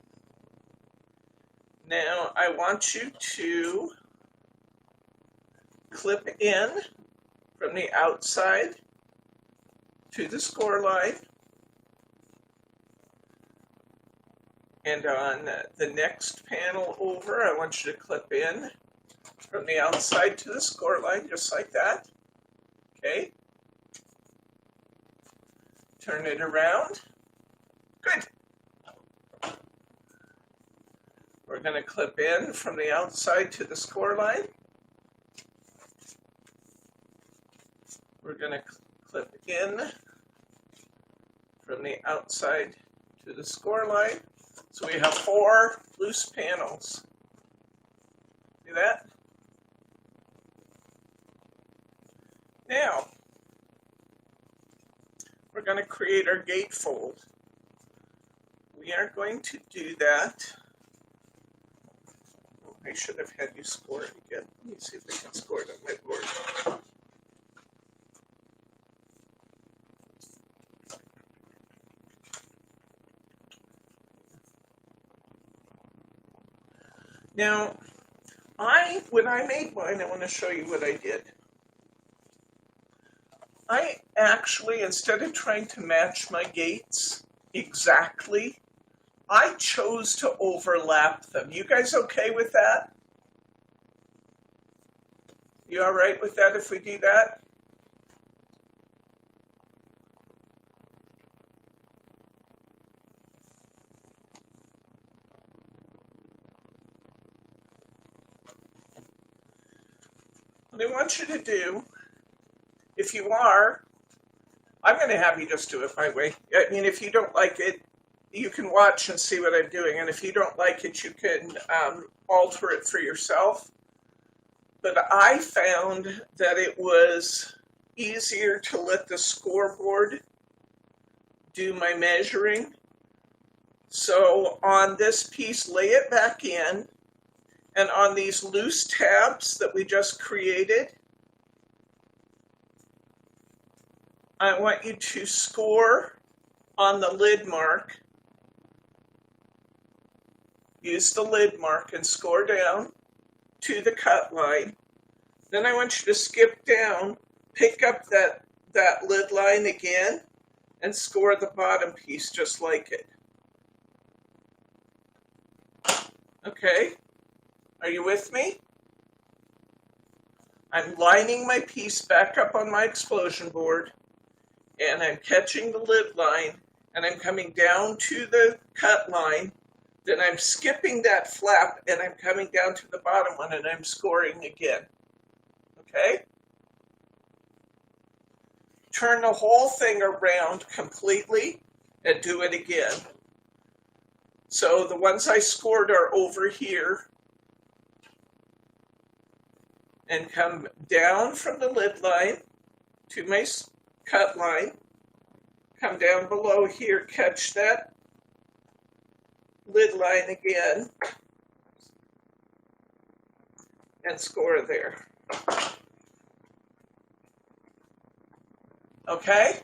now I want you to clip in from the outside to the score line. And on the next panel over, I want you to clip in from the outside to the score line, just like that. Okay. Turn it around. Good. We're going to clip in from the outside to the score line. We're going to clip in from the outside to the score line. So we have 4 loose panels. See that? Now, we're going to create our gatefold. We are going to do that. Oh, I should have had you score it again. Let me see if I can score it on my board. Now, when I made mine, I want to show you what I did. I actually, instead of trying to match my gates exactly, I chose to overlap them. You guys okay with that? You all right with that if we do that? What I want you to do, if you are, I'm going to have you just do it my way. I mean, if you don't like it, you can watch and see what I'm doing. And if you don't like it, you can alter it for yourself. But I found that it was easier to let the scoreboard do my measuring. So on this piece, lay it back in. And on these loose tabs that we just created, I want you to score on the lid mark. Use the lid mark and score down to the cut line. Then I want you to skip down, pick up that lid line again, and score the bottom piece just like it. Okay? Are you with me? I'm lining my piece back up on my explosion board, and I'm catching the lid line, and I'm coming down to the cut line. Then I'm skipping that flap, and I'm coming down to the bottom one, and I'm scoring again. Okay? Turn the whole thing around completely and do it again. So the ones I scored are over here. And come down from the lid line to my cut line. Come down below here, catch that lid line again. and score there. Okay?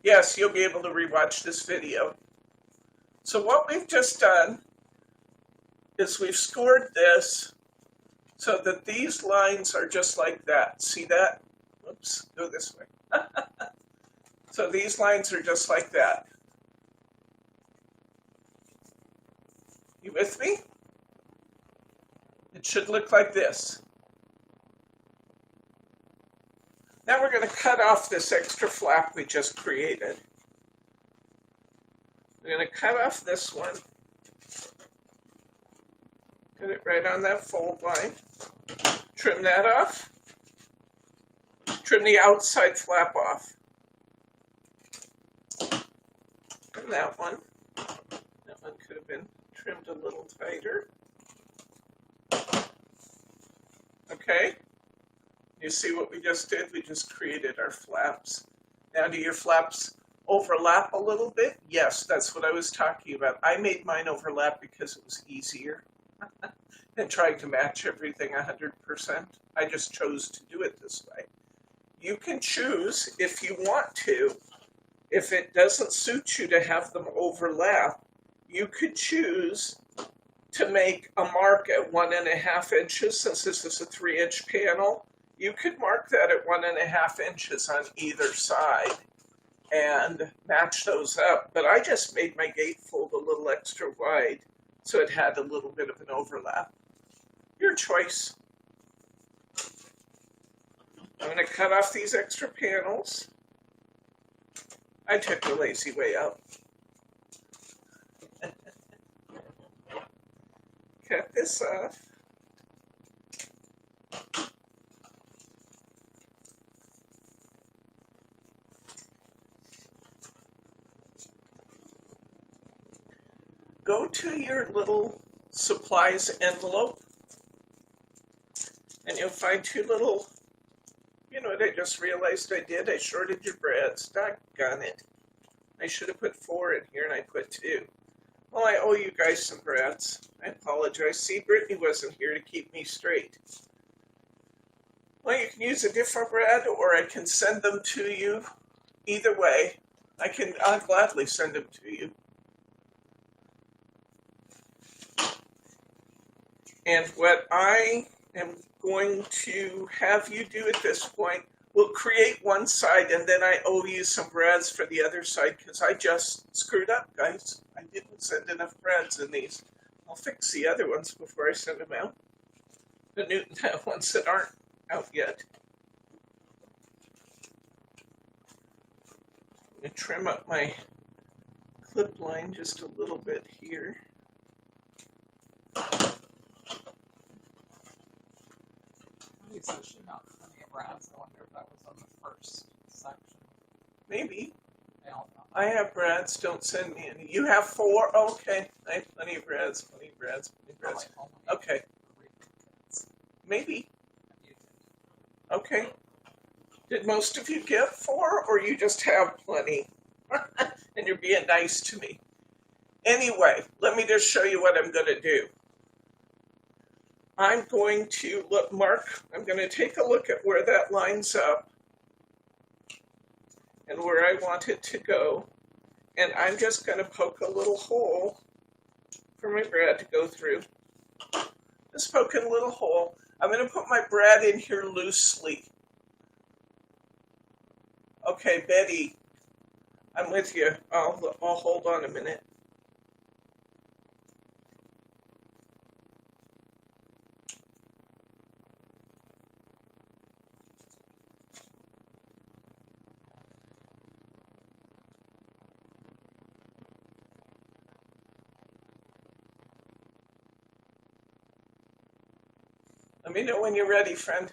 Yes, you'll be able to rewatch this video. So what we've just done is we've scored this so that these lines are just like that. See that? Oops, go this way. So these lines are just like that. You with me? It should look like this. Now we're going to cut off this extra flap we just created. We're going to cut off this one. Put it right on that fold line. Trim that off. Trim the outside flap off. And that one. That one could have been trimmed a little tighter. Okay? You see what we just did? We just created our flaps. Now, do your flaps overlap a little bit? Yes, that's what I was talking about. I made mine overlap because it was easier than trying to match everything 100%. I just chose to do it this way. You can choose, if you want to, if it doesn't suit you to have them overlap, you could choose to make a mark at 1.5 inches, since this is a 3-inch panel. You could mark that at 1.5 inches on either side and match those up. But I just made my gatefold a little extra wide so it had a little bit of an overlap. Your choice. I'm going to cut off these extra panels. I took the lazy way out. Cut this off. Go to your little supplies envelope and you'll find two little, you know what I just realized I did? I shorted your Brades. Doggone it. I should have put 4 in here and I put 2. Well, I owe you guys some Brades. I apologize. See, Brittany wasn't here to keep me straight. Well, you can use a different Brad or I can send them to you. Either way, I'll gladly send them to you. And what I am going to have you do at this point, we'll create one side and then I owe you some Brades for the other side because I just screwed up, guys. I didn't send enough Brades in these. I'll fix the other ones before I send them out. The ones that aren't out yet. I'm going to trim up my clip line just a little bit here. These actually not plenty of Brades. I wonder if that was on the first section. Maybe. I don't know. I have Brades. Don't send me any. You have 4? Okay. I have plenty of Brades. Plenty of Brades. Plenty of Brades. Okay. Maybe. Okay. Did most of you get 4, or you just have plenty? And you're being nice to me. Anyway, let me just show you what I'm going to do. I'm going to I'm going to take a look at where that lines up and where I want it to go. And I'm just going to poke a little hole for my Brad to go through. Just poking a little hole. I'm going to put my Brad in here loosely. Okay, Betty, I'm with you. I'll hold on a minute. Let me know when you're ready, friend.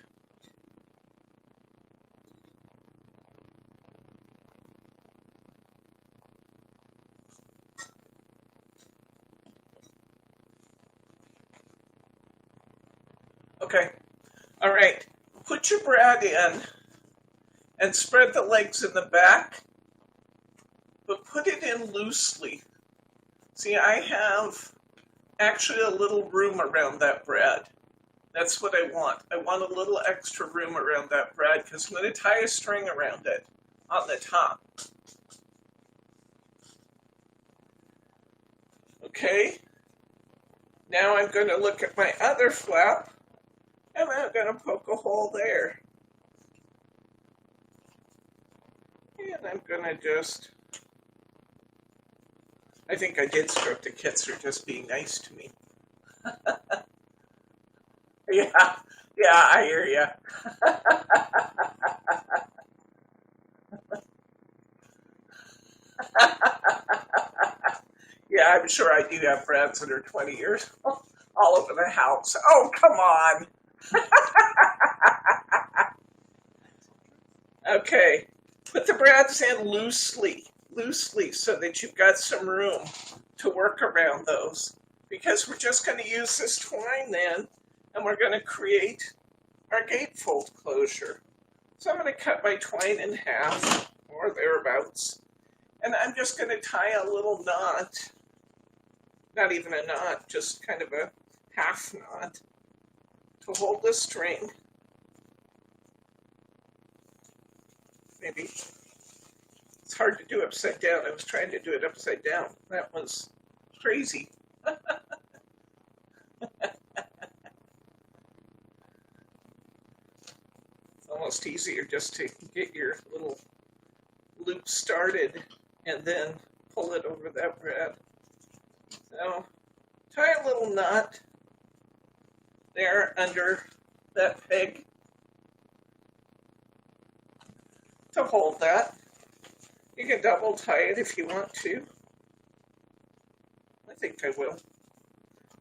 Okay. All right. Put your Brad in and spread the legs in the back, but put it in loosely See, I have actually a little room around that bread. That's what I want. I want a little extra room around that bread because I'm going to tie a string around it on the top. Okay, now I'm going to look at my other flap and I'm going to poke a hole there. And I'm going to just, I think I did script the kids are just being nice to me. Yeah, yeah, I hear you. Yeah, I'm sure I do have friends that are 20 years old, all over the house. Oh, come on. Okay, put the brads in loosely, so that you've got some room to work around those. Because we're just going to use this twine then, and we're going to create our gatefold closure. So I'm going to cut my twine in half, or thereabouts, and I'm just going to tie a little knot, not even a knot, just kind of a half knot, to hold the string. Maybe. It's hard to do upside down. I was trying to do it upside down. That was crazy. It's almost easier just to get your little loop started and then pull it over that brad. So tie a little knot there under that peg to hold that. You can double tie it if you want to. I think I will.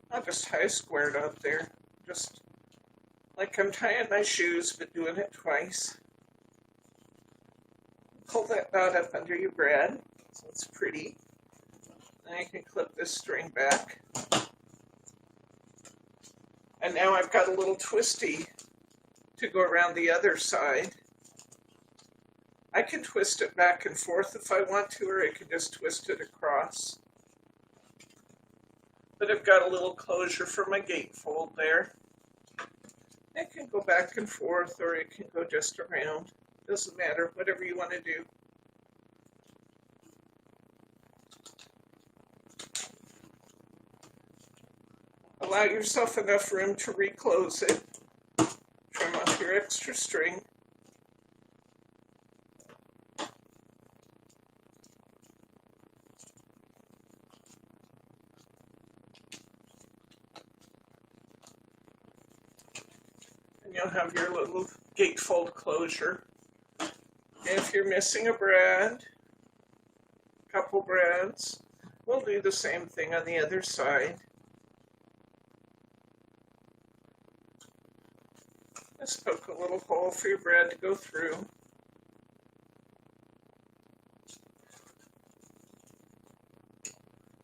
I'll just tie a square knot there. Just like I'm tying my shoes, but doing it twice. Pull that knot up under your brad, so it's pretty. Then I can clip this string back. And now I've got a little twisty to go around the other side. I can twist it back and forth if I want to, or I can just twist it across. But I've got a little closure for my gatefold there. It can go back and forth, or it can go just around. Doesn't matter, whatever you want to do. Allow yourself enough room to reclose it. Trim off your extra string. And you'll have your little gatefold closure. And if you're missing a brad, a couple brads, we'll do the same thing on the other side. Just poke a little hole for your brad to go through.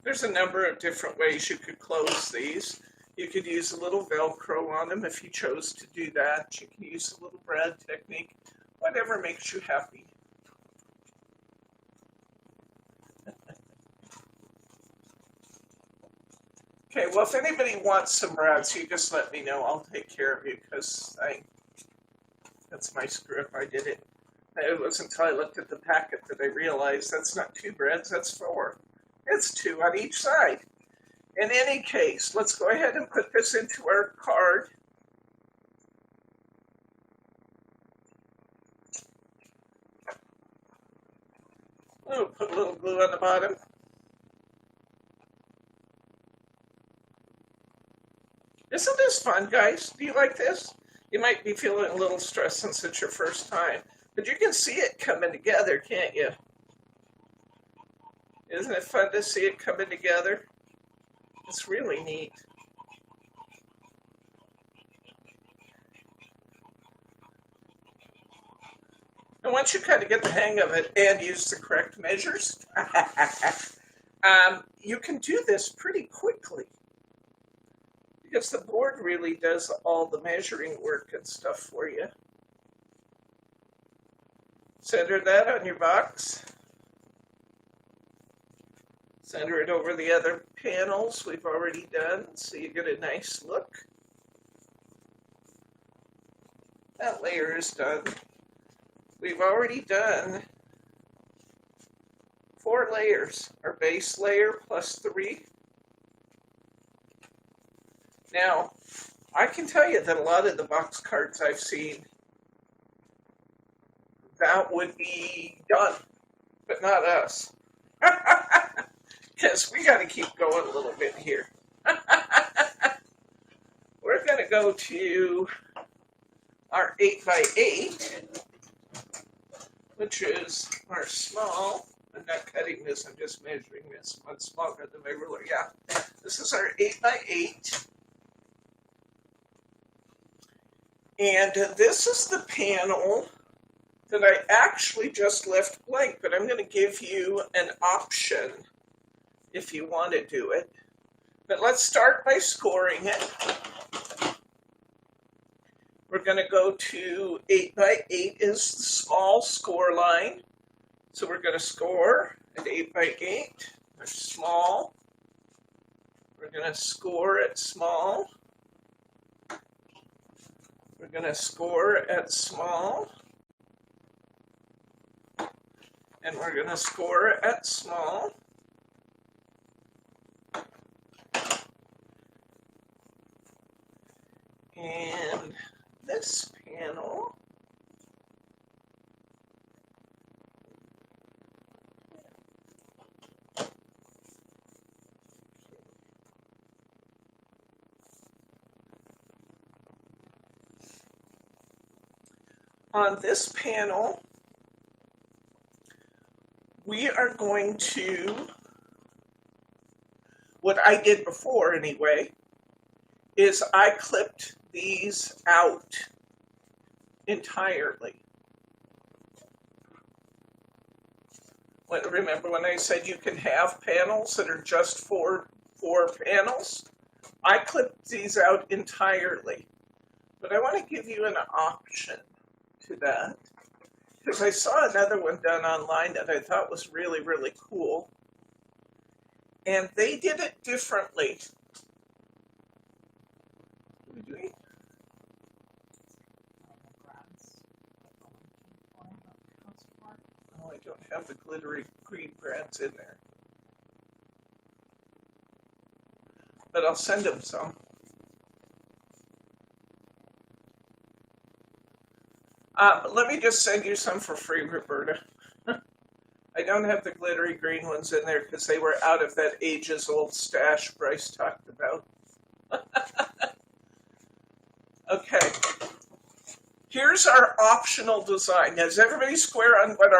There's a number of different ways you could close these. You could use a little Velcro on them if you chose to do that. You can use a little brad technique, whatever makes you happy. Okay, well, if anybody wants some brads, you just let me know. I'll take care of you because that's my screw up. I did it. It wasn't until I looked at the packet that I realized that's not 2 brads, that's 4. It's 2 on each side. In any case, let's go ahead and put this into our card. Oh, put a little glue on the bottom. Isn't this fun, guys? Do you like this? You might be feeling a little stressed since it's your first time, but you can see it coming together, can't you? Isn't it fun to see it coming together? It's really neat. And once you kind of get the hang of it and use the correct measures, you can do this pretty quickly. Because the board really does all the measuring work and stuff for you. Center that on your box. Center it over the other panels we've already done, so you get a nice look. That layer is done. We've already done 4 layers, our base layer plus 3. Now, I can tell you that a lot of the box cards I've seen, that would be done, but not us. Because we got to keep going a little bit here. We're going to go to our 8x8, which is our small. I'm not cutting this, I'm just measuring this. One smaller than my ruler. Yeah, this is our 8x8. And this is the panel that I actually just left blank, but I'm going to give you an option if you want to do it. But let's start by scoring it. We're going to go to 8x8 is the small score line. So we're going to score at 8x8. There's small. We're going to score at small. We're going to score at small. And we're going to score at small. And this panel, on this panel, we are going to, what I did before anyway, is I clipped these out entirely. Remember when I said you can have panels that are just four panels? I clipped these out entirely. But I want to give you an option to that, because I saw another one done online that I thought was really, really cool. And they did it differently. What are we doing? Oh, I don't have the glittery green brads in there. But I'll send them some. But let me just send you some for free, Roberta. I don't have the glittery green ones in there because they were out of that ages-old stash Bryce talked about. Okay. Here's our optional design. Now, is everybody square on what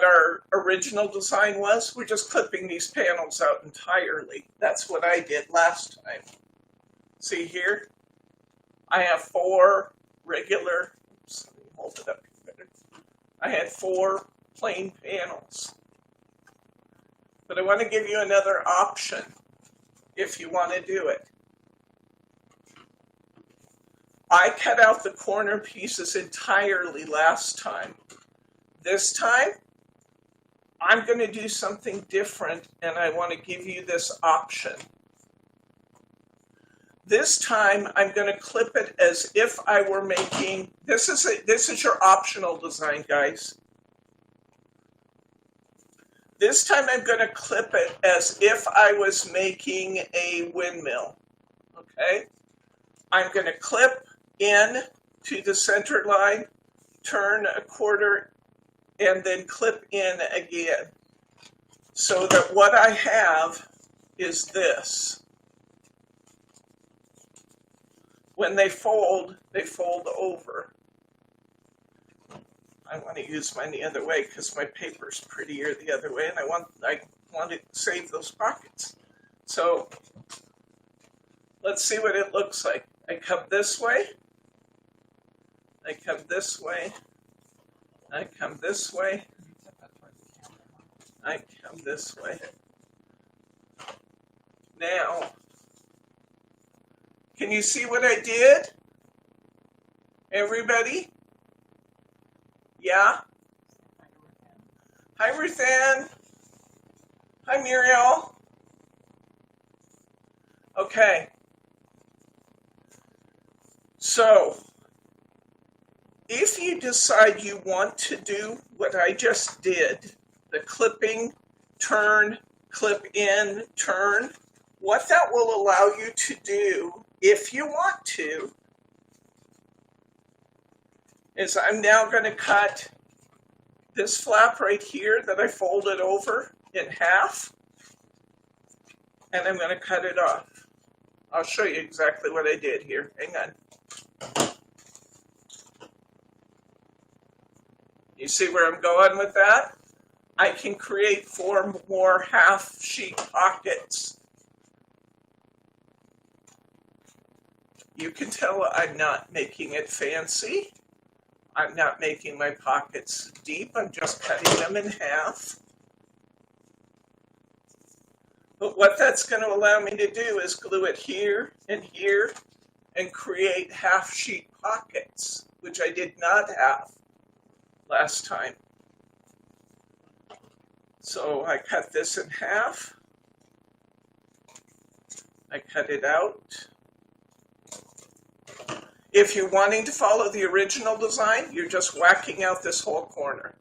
our original design was? We're just clipping these panels out entirely. That's what I did last time. See here? I have 4 regular, oops, let me hold it up better. I had 4 plain panels. But I want to give you another option if you want to do it. I cut out the corner pieces entirely last time. This time, I'm going to do something different, and I want to give you this option. This time, I'm going to clip it as if I were making, this is your optional design, guys. This time, I'm going to clip it as if I was making a windmill, okay? I'm going to clip in to the center line, turn a quarter, and then clip in again. So that what I have is this. When they fold over. I want to use mine the other way because my paper's prettier the other way, and I want to save those pockets. So let's see what it looks like. I come this way. I come this way. I come this way. I come this way. Now, can you see what I did? Everybody? Yeah? Hi, Ruthann. Hi, Muriel. Okay. So, if you decide you want to do what I just did, the clipping, turn, clip in, turn, what that will allow you to do, if you want to, is I'm now going to cut this flap right here that I folded over in half, and I'm going to cut it off. I'll show you exactly what I did here. Hang on. You see where I'm going with that? I can create 4 more half sheet pockets. You can tell I'm not making it fancy. I'm not making my pockets deep. I'm just cutting them in half. But what that's going to allow me to do is glue it here and create half sheet pockets, which I did not have last time. So I cut this in half. I cut it out. If you're wanting to follow the original design, you're just whacking out this whole corner.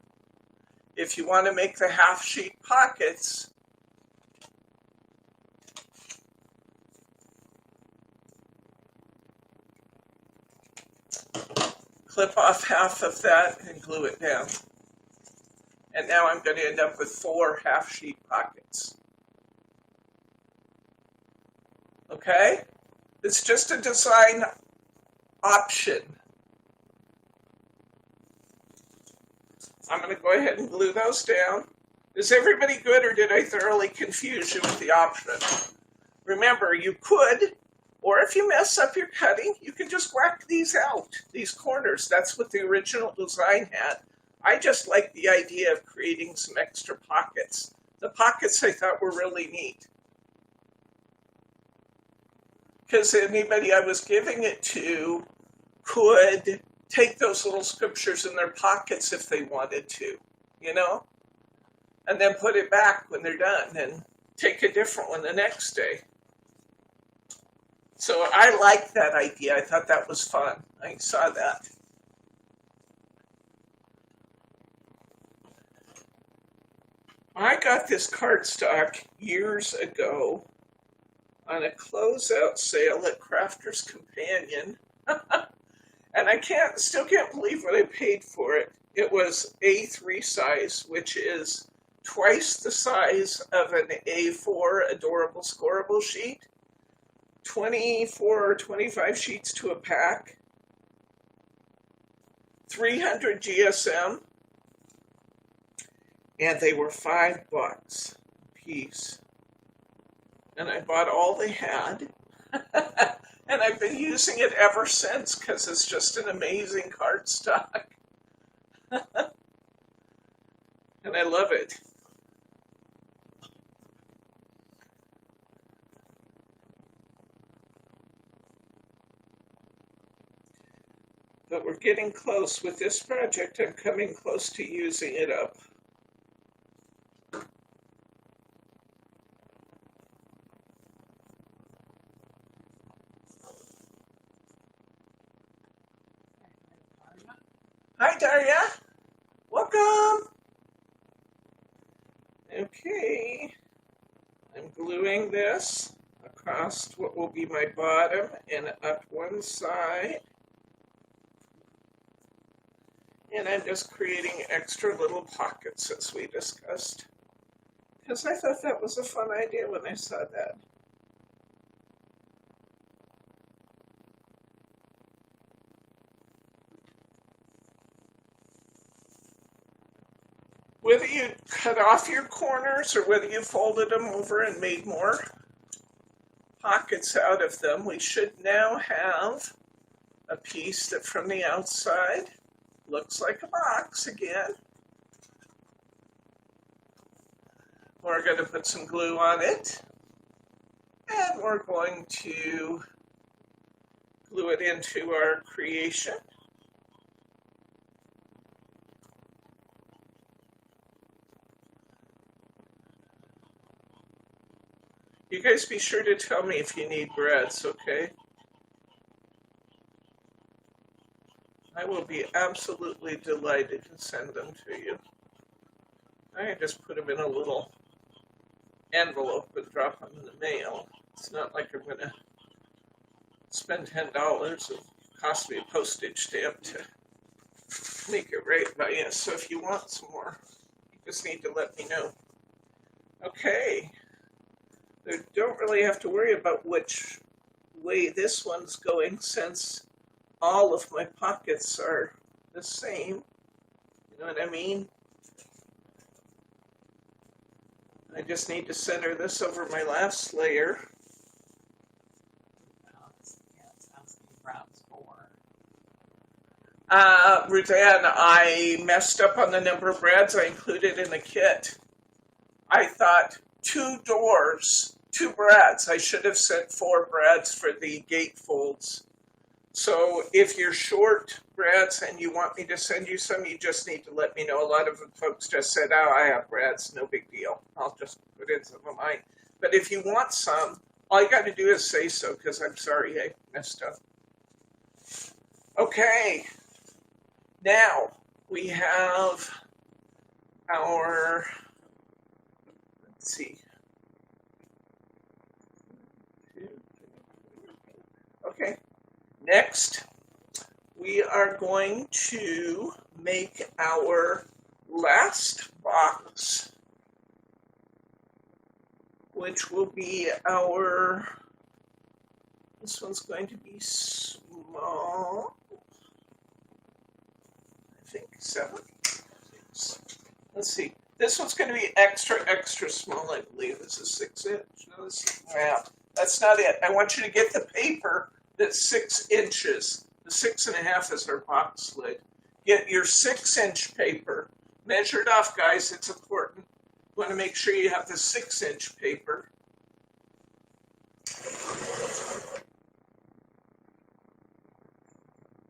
If you want to make the half sheet pockets, clip off half of that and glue it down. And now I'm going to end up with 4 half sheet pockets. Okay? It's just a design option. I'm going to go ahead and glue those down. Is everybody good, or did I thoroughly confuse you with the option? Remember, you could, or if you mess up your cutting, you can just whack these out, these corners. That's what the original design had. I just like the idea of creating some extra pockets. The pockets I thought were really neat. Because anybody I was giving it to could take those little scriptures in their pockets if they wanted to, you know? And then put it back when they're done and take a different one the next day. So I liked that idea. I thought that was fun. I saw that. I got this cardstock years ago on a closeout sale at Crafter's Companion. And I still can't believe what I paid for it. It was A3 size, which is twice the size of an A4 adorable scoreable sheet. 24 or 25 sheets to a pack. 300 GSM. And they were $5 a piece. And I bought all they had. And I've been using it ever since because it's just an amazing cardstock. And I love it. But we're getting close. With this project, I'm coming close to using it up. Hi, Daria. Welcome. Okay. I'm gluing this across what will be my bottom and up one side. And I'm just creating extra little pockets as we discussed. Because I thought that was a fun idea when I saw that. Whether you cut off your corners or whether you folded them over and made more pockets out of them, we should now have a piece that from the outside looks like a box again. We're going to put some glue on it, and we're going to glue it into our creation. You guys be sure to tell me if you need breads, okay? I will be absolutely delighted to send them to you. I just put them in a little envelope and drop them in the mail. It's not like I'm going to spend $10. It cost me a postage stamp to make it right by you. So if you want some more, you just need to let me know. Okay. You don't really have to worry about which way this one's going since all of my pockets are the same. You know what I mean? I just need to center this over my last layer. Roseanne, I messed up on the number of brads I included in the kit. I thought 2 doors, 2 brads. I should have sent 4 brads for the gatefolds. So if you're short brads and you want me to send you some, you just need to let me know. A lot of folks just said, oh, I have brads, no big deal. I'll just put in some of mine. But if you want some, all you got to do is say so, because I'm sorry I messed up. Okay, now we have our, let's see. Okay, next we are going to make our last box, which will be our, this one's going to be small, I think 7. Let's see, this one's going to be extra small, I believe. This is 6 inch. No, this is, yeah, that's not it. I want you to get the paper that's 6 inches. The 6.5 is our box lid. Get your 6-inch paper. Measure it off, guys. It's important. You want to make sure you have the 6-inch paper.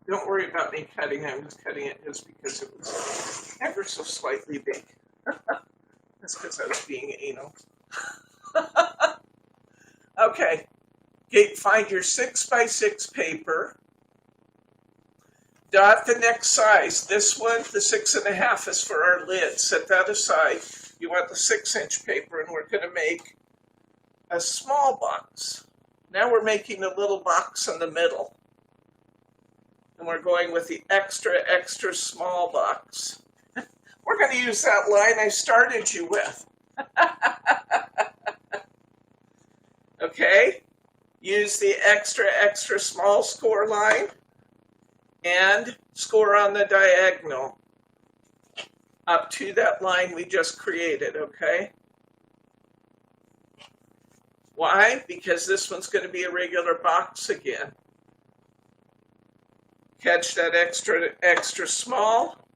Don't worry about me cutting it. I'm just cutting it just because it was ever so slightly big. That's because I was being anal. Okay. Find your 6x6 paper. Dot the next size. This one, the 6.5, is for our lid. Set that aside. You want the 6-inch paper, and we're going to make a small box. Now we're making a little box in the middle. And we're going with the extra small box. We're going to use that line I started you with. Okay? Use the extra small score line and score on the diagonal up to that line we just created, okay? Why? Because this one's going to be a regular box again. Catch that extra small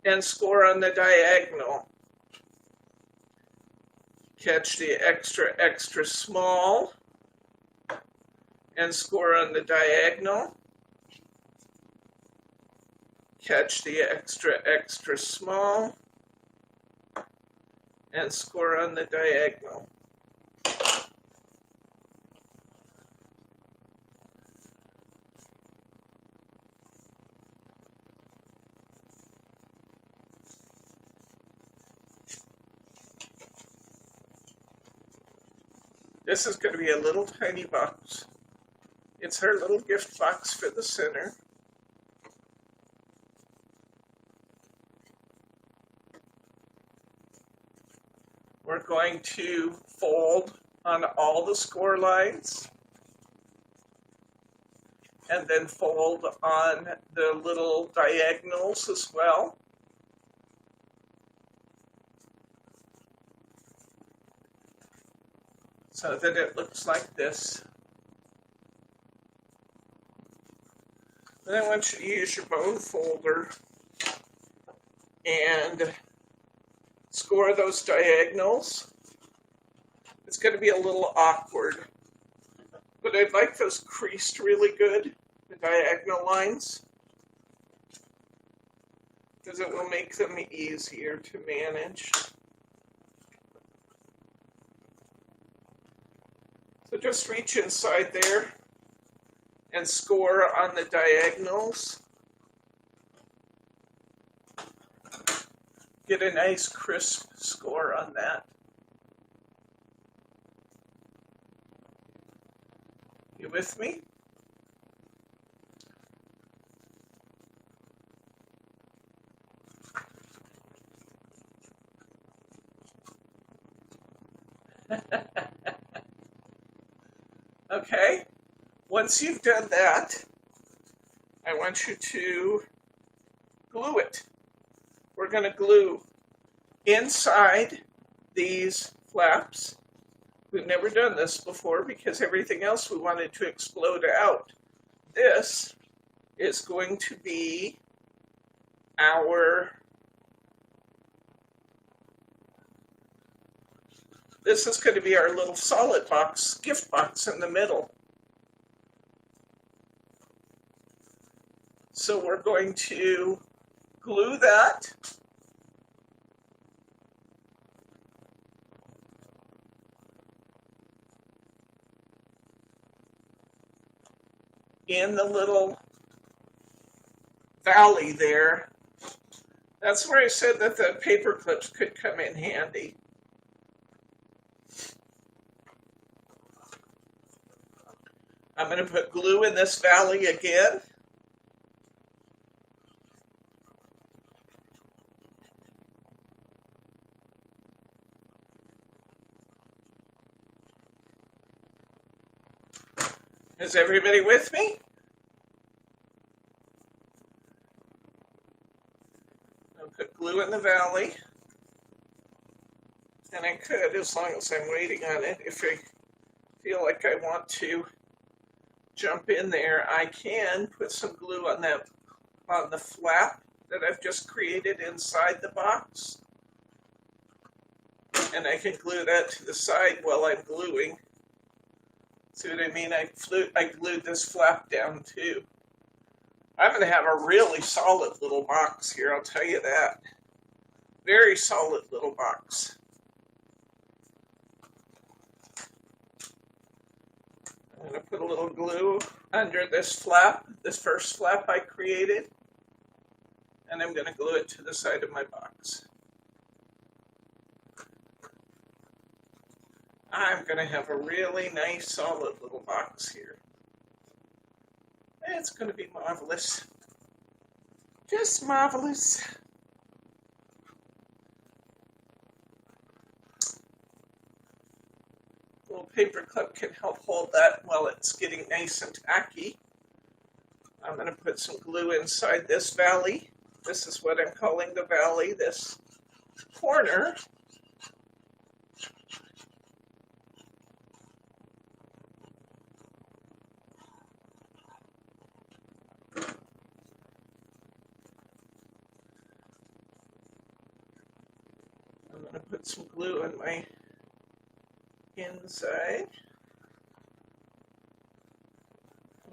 and score on the diagonal. Catch the extra small and score on the diagonal. Catch the extra small and score on the diagonal. This is going to be a little tiny box. It's our little gift box for the center. We're going to fold on all the score lines and then fold on the little diagonals as well. So that it looks like this. Then I want you to use your bone folder and score those diagonals. It's going to be a little awkward, but I'd like those creased really good, the diagonal lines, because it will make them easier to manage. So just reach inside there and score on the diagonals. Get a nice crisp score on that. You with me? Okay, once you've done that, I want you to glue it. We're going to glue inside these flaps. We've never done this before because everything else we wanted to explode out. This is going to be our, this is going to be our little solid box, gift box in the middle. So we're going to glue that. In the little valley there. That's where I said that the paper clips could come in handy. I'm going to put glue in this valley again. Is everybody with me? I'll put glue in the valley. And I could, as long as I'm waiting on it, if I feel like I want to jump in there, I can put some glue on that, on the flap that I've just created inside the box. And I can glue that to the side while I'm gluing. See what I mean? I glued this flap down too. I'm going to have a really solid little box here, I'll tell you that. Very solid little box. I'm going to put a little glue under this flap, this first flap I created, and I'm going to glue it to the side of my box. I'm going to have a really nice, solid little box here. It's going to be marvelous. Just marvelous. A little paper clip can help hold that while it's getting nice and tacky. I'm going to put some glue inside this valley. This is what I'm calling the valley, this corner. I'm going to put some glue on my inside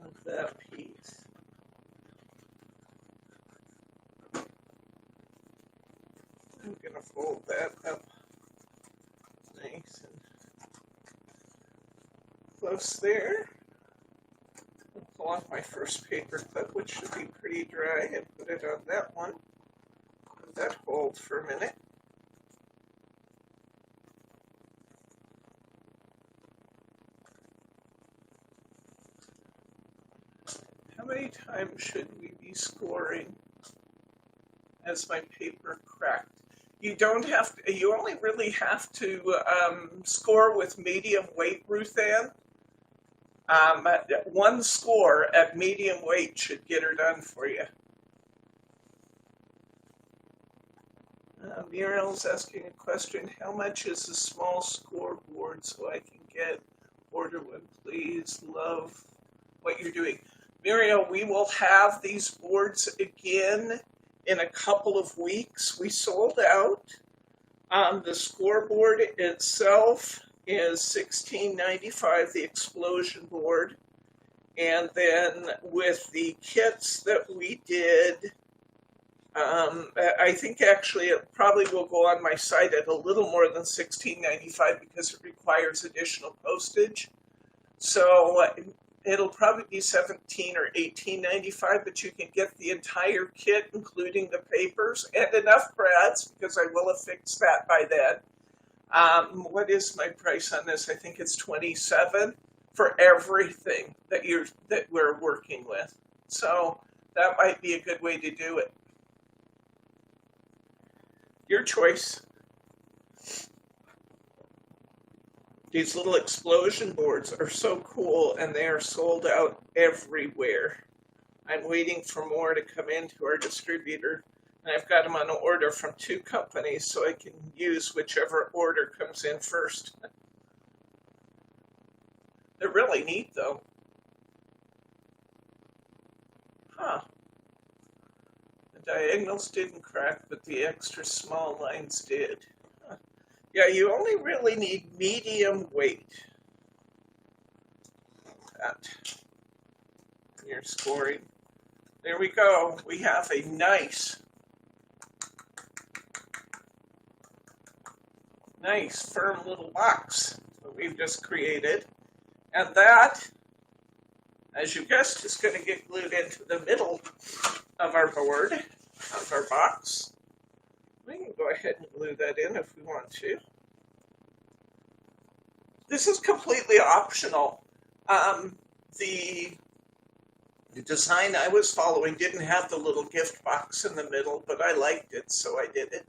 of that piece. I'm going to fold that up nice and close there. I'll pull off my first paper clip, which should be pretty dry, and put it on that one. Let that hold for a minute. How many times should we be scoring as my paper cracked? You don't have to, you only really have to score with medium weight, Ruth Ann. One score at medium weight should get her done for you. Muriel's asking a question. How much is a small scoreboard so I can order one, please? Love what you're doing. Muriel, we will have these boards again in a couple of weeks. We sold out. The scoreboard itself is $16.95, the explosion board. And then with the kits that we did, I think actually it probably will go on my site at a little more than $16.95 because it requires additional postage. So it'll probably be $17 or $18.95, but you can get the entire kit, including the papers and enough brads, because I will have fixed that by then. What is my price on this? I think it's $27 for everything that we're working with. So that might be a good way to do it. Your choice. These little explosion boards are so cool, and they are sold out everywhere. I'm waiting for more to come into our distributor, and I've got them on order from 2 companies, so I can use whichever order comes in first. They're really neat, though. Huh. The diagonals didn't crack, but the extra small lines did. Huh. Yeah, you only really need medium weight. That. You're scoring. There we go. We have a nice firm little box that we've just created. And that, as you guessed, is going to get glued into the middle of our board, of our box. We can go ahead and glue that in if we want to. This is completely optional. The design I was following didn't have the little gift box in the middle, but I liked it, so I did it.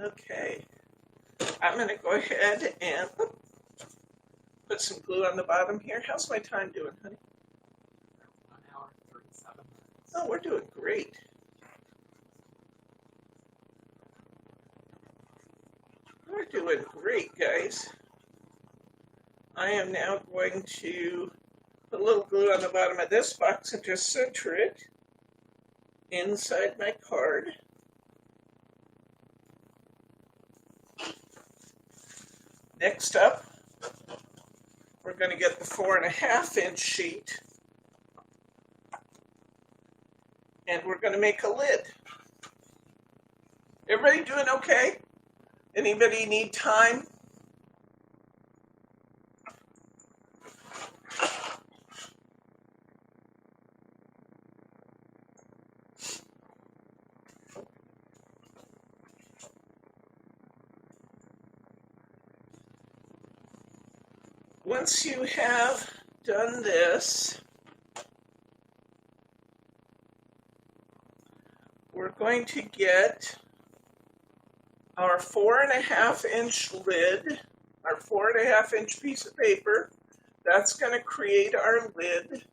Okay, I'm going to go ahead and put some glue on the bottom here. How's my time doing, honey? 1 hour, 37 minutes. Oh, we're doing great. We're doing great, guys. I am now going to put a little glue on the bottom of this box and just center it inside my card. Next up, we're going to get the 4.5-inch sheet, and we're going to make a lid. Everybody doing okay? Anybody need time? Once you have done this, we're going to get our 4.5-inch lid, our 4.5-inch piece of paper. That's going to create our lid.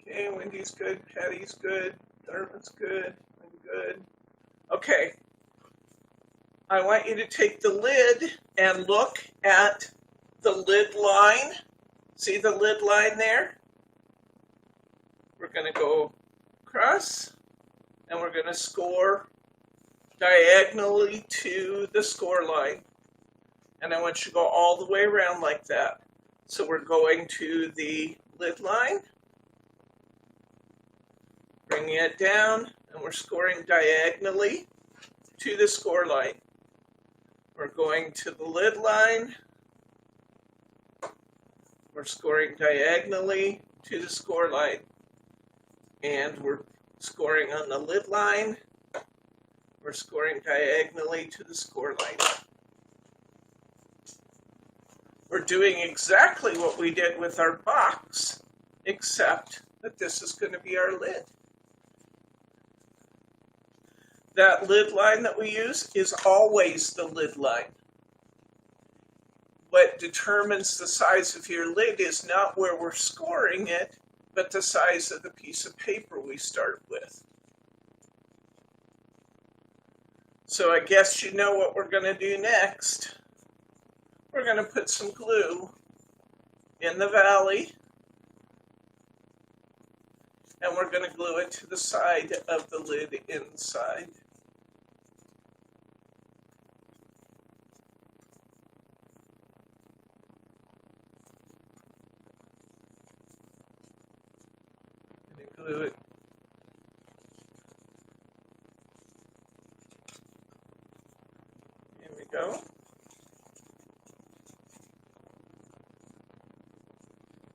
Okay, Wendy's good, Patty's good, Dartmouth's good, I'm good. Okay, I want you to take the lid and look at the lid line. See the lid line there? We're going to go across, and we're going to score diagonally to the score line. And I want you to go all the way around like that. So we're going to the lid line, bringing it down, and we're scoring diagonally to the score line. We're going to the lid line. We're scoring diagonally to the score line. And we're scoring on the lid line. We're scoring diagonally to the score line. We're doing exactly what we did with our box, except that this is going to be our lid. That lid line that we use is always the lid line. What determines the size of your lid is not where we're scoring it, but the size of the piece of paper we start with. So I guess you know what we're going to do next. We're going to put some glue in the valley, and we're going to glue it to the side of the lid inside. glue it. Here we go.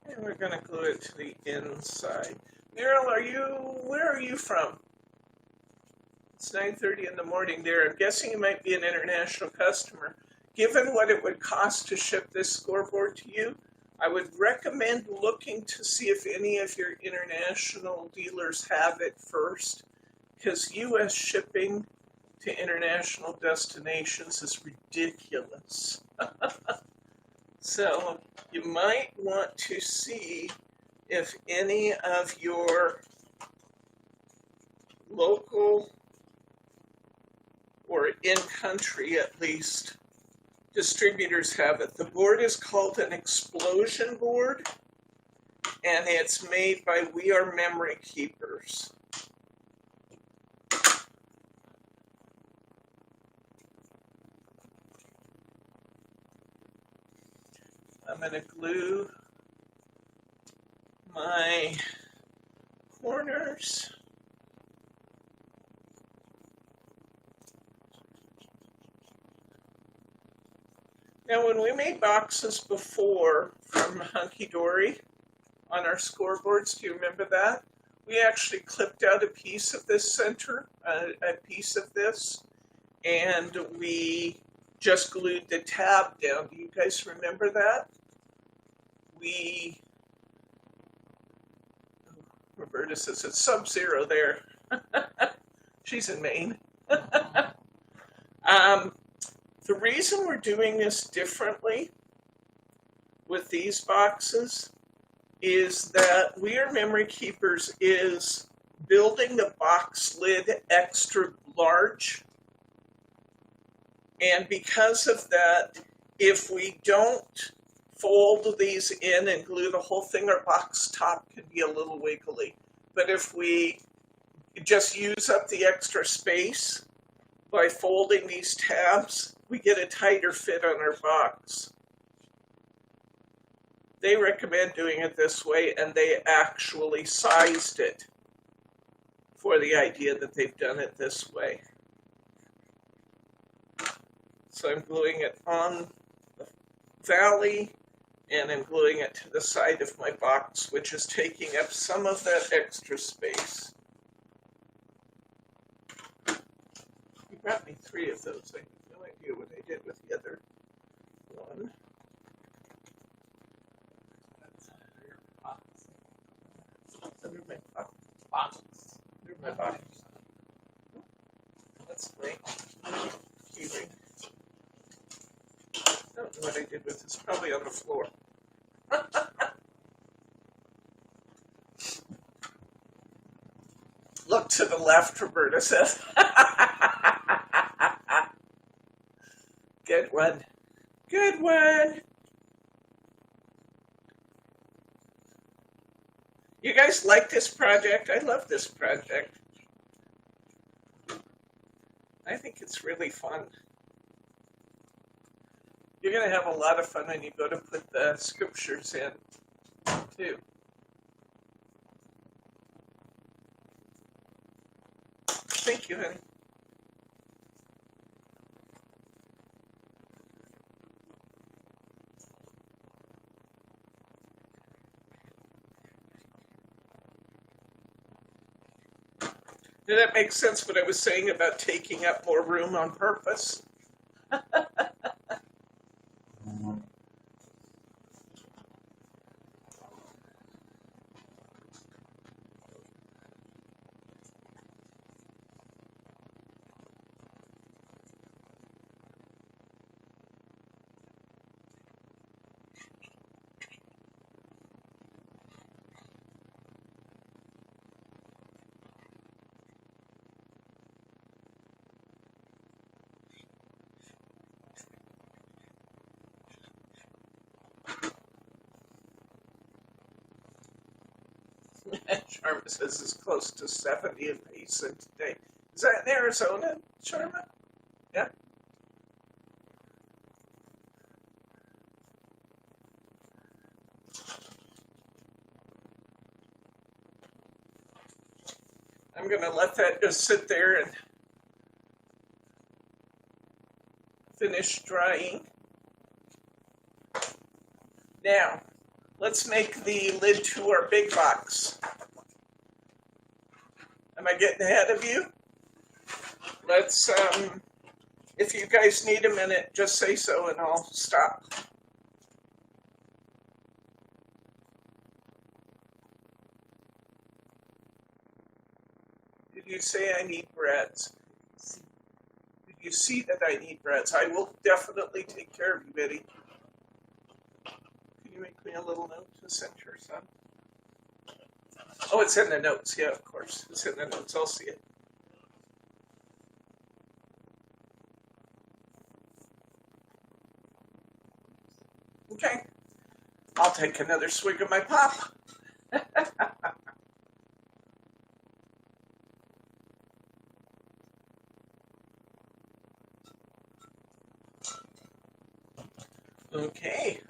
And we're going to glue it to the inside. Meryl, where are you from? It's 9:30 in the morning there. I'm guessing you might be an international customer. Given what it would cost to ship this scoreboard to you, I would recommend looking to see if any of your international dealers have it first, because U.S. shipping to international destinations is ridiculous. So you might want to see if any of your local or in-country, at least, distributors have it. The board is called an explosion board, and it's made by We Are Memory Keepers. I'm going to glue my corners. Now, when we made boxes before from Hunky Dory on our scoreboards, do you remember that? We actually clipped out a piece of this center, a piece of this, and we just glued the tab down. Do you guys remember that? Roberta says it's sub-zero there. She's in Maine. The reason we're doing this differently with these boxes is that We Are Memory Keepers is building the box lid extra large. And because of that, if we don't fold these in and glue the whole thing, our box top can be a little wiggly. But if we just use up the extra space by folding these tabs, we get a tighter fit on our box. They recommend doing it this way, and they actually sized it for the idea that they've done it this way. So I'm gluing it on the valley, and I'm gluing it to the side of my box, which is taking up some of that extra space. You brought me 3 of those. I have no idea what I did with the other one. Under my box. Under my box. That's my keyring. I don't know what I did with this. Probably on the floor. Look to the left, Roberta says. Good one. Good one. You guys like this project? I love this project. I think it's really fun. You're going to have a lot of fun when you go to put the scriptures in, too. Thank you, honey. Did that make sense what I was saying about taking up more room on purpose? Sharma says it's close to 70 in Mason today. Is that in Arizona, Sharma? Yeah. I'm going to let that just sit there and finish drying. Now, let's make the lid to our big box. Am I getting ahead of you? Let's, if you guys need a minute, just say so and I'll stop. Did you say I need breads? Did you see that I need breads? I will definitely take care of you, Betty. Can you make me a little note to send her some? Oh, it's in the notes. Yeah, of course. It's in the notes. I'll see it. Okay. I'll take another swig of my pop. Okay.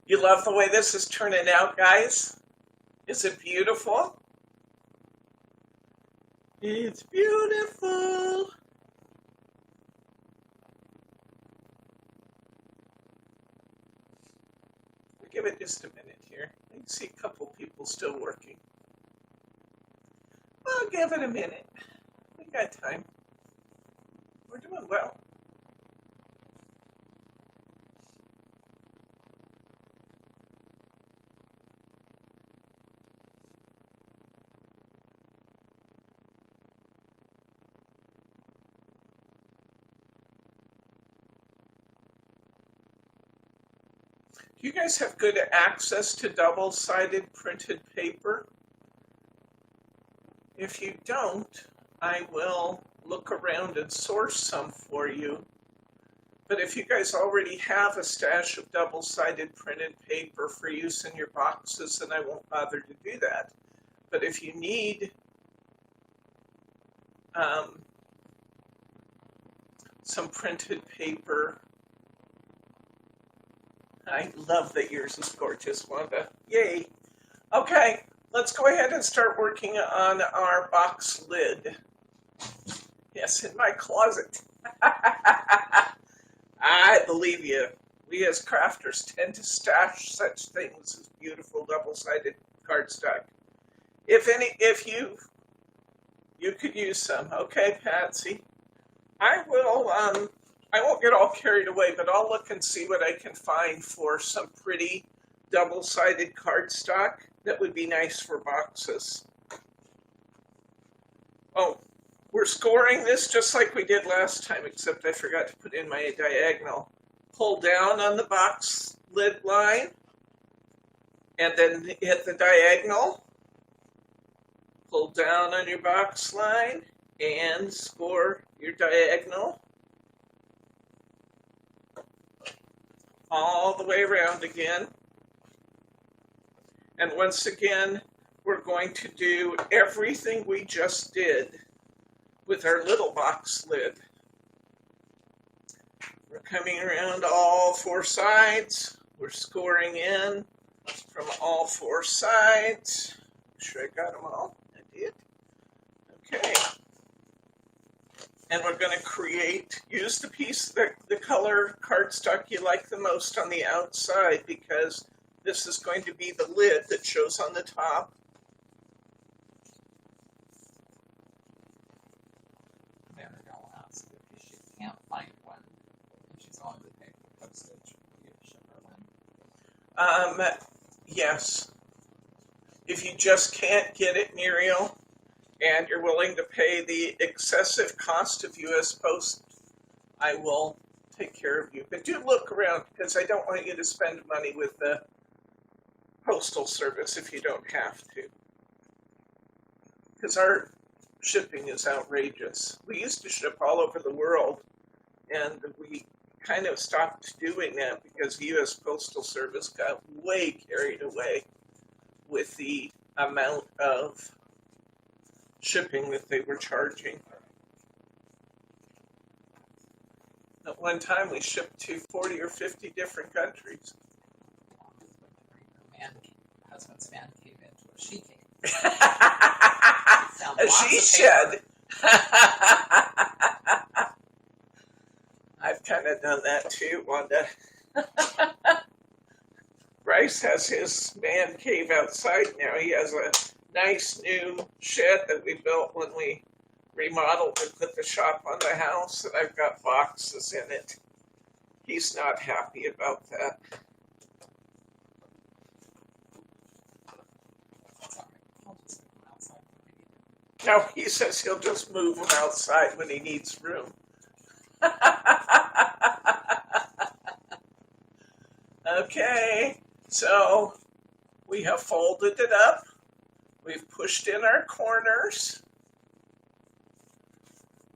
You love the way this is turning out, guys? Is it beautiful? It's beautiful. I'll give it just a minute here. I can see a couple people still working. I'll give it a minute. We got time. We're doing well. Do you guys have good access to double-sided printed paper? If you don't, I will look around and source some for you. But if you guys already have a stash of double-sided printed paper for use in your boxes, then I won't bother to do that. But if you need some printed paper, I love that yours is gorgeous, Wanda. Yay. Okay, let's go ahead and start working on our box lid. Yes, in my closet. I believe you. We as crafters tend to stash such things as beautiful double-sided cardstock. If you could use some. Okay, Patsy. I won't get all carried away, but I'll look and see what I can find for some pretty double-sided cardstock that would be nice for boxes. Oh, we're scoring this just like we did last time, except I forgot to put in my diagonal. Pull down on the box lid line, and then hit the diagonal. Pull down on your box line, and score your diagonal. All the way around again. And once again, we're going to do everything we just did with our little box lid. We're coming around all four sides. We're scoring in from all four sides. Make sure I got them all. I did. Okay. And we're going to use the piece, the color cardstock you like the most on the outside, because this is going to be the lid that shows on the top. Then I'll ask if she can't find one and she's on the paper postage, you ship her one. Yes. If you just can't get it, Muriel, and you're willing to pay the excessive cost of U.S. Post, I will take care of you. But do look around, because I don't want you to spend money with the Postal Service if you don't have to. Because our shipping is outrageous. We used to ship all over the world, and we kind of stopped doing that because the U.S. Postal Service got way carried away with the amount of shipping that they were charging. At one time, we shipped to 40 or 50 different countries. Husband's man cave into a she cave. down lots She of said. paper. I've kind of done that too, Wanda. Bryce has his man cave outside now. He has a nice new shed that we built when we remodeled and put the shop on the house, and I've got boxes in it. He's not happy about that. No, he says he'll just move him outside when he needs room. Okay, so we have folded it up. We've pushed in our corners.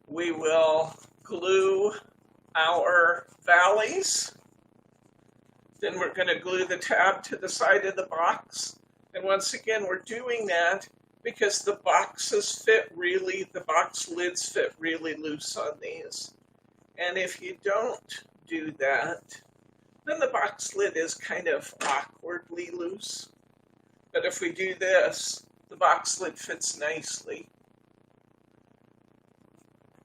We will glue our valleys. Then we're going to glue the tab to the side of the box. And once again, we're doing that because the box lids fit really loose on these. And if you don't do that, then the box lid is kind of awkwardly loose. But if we do this, the box lid fits nicely.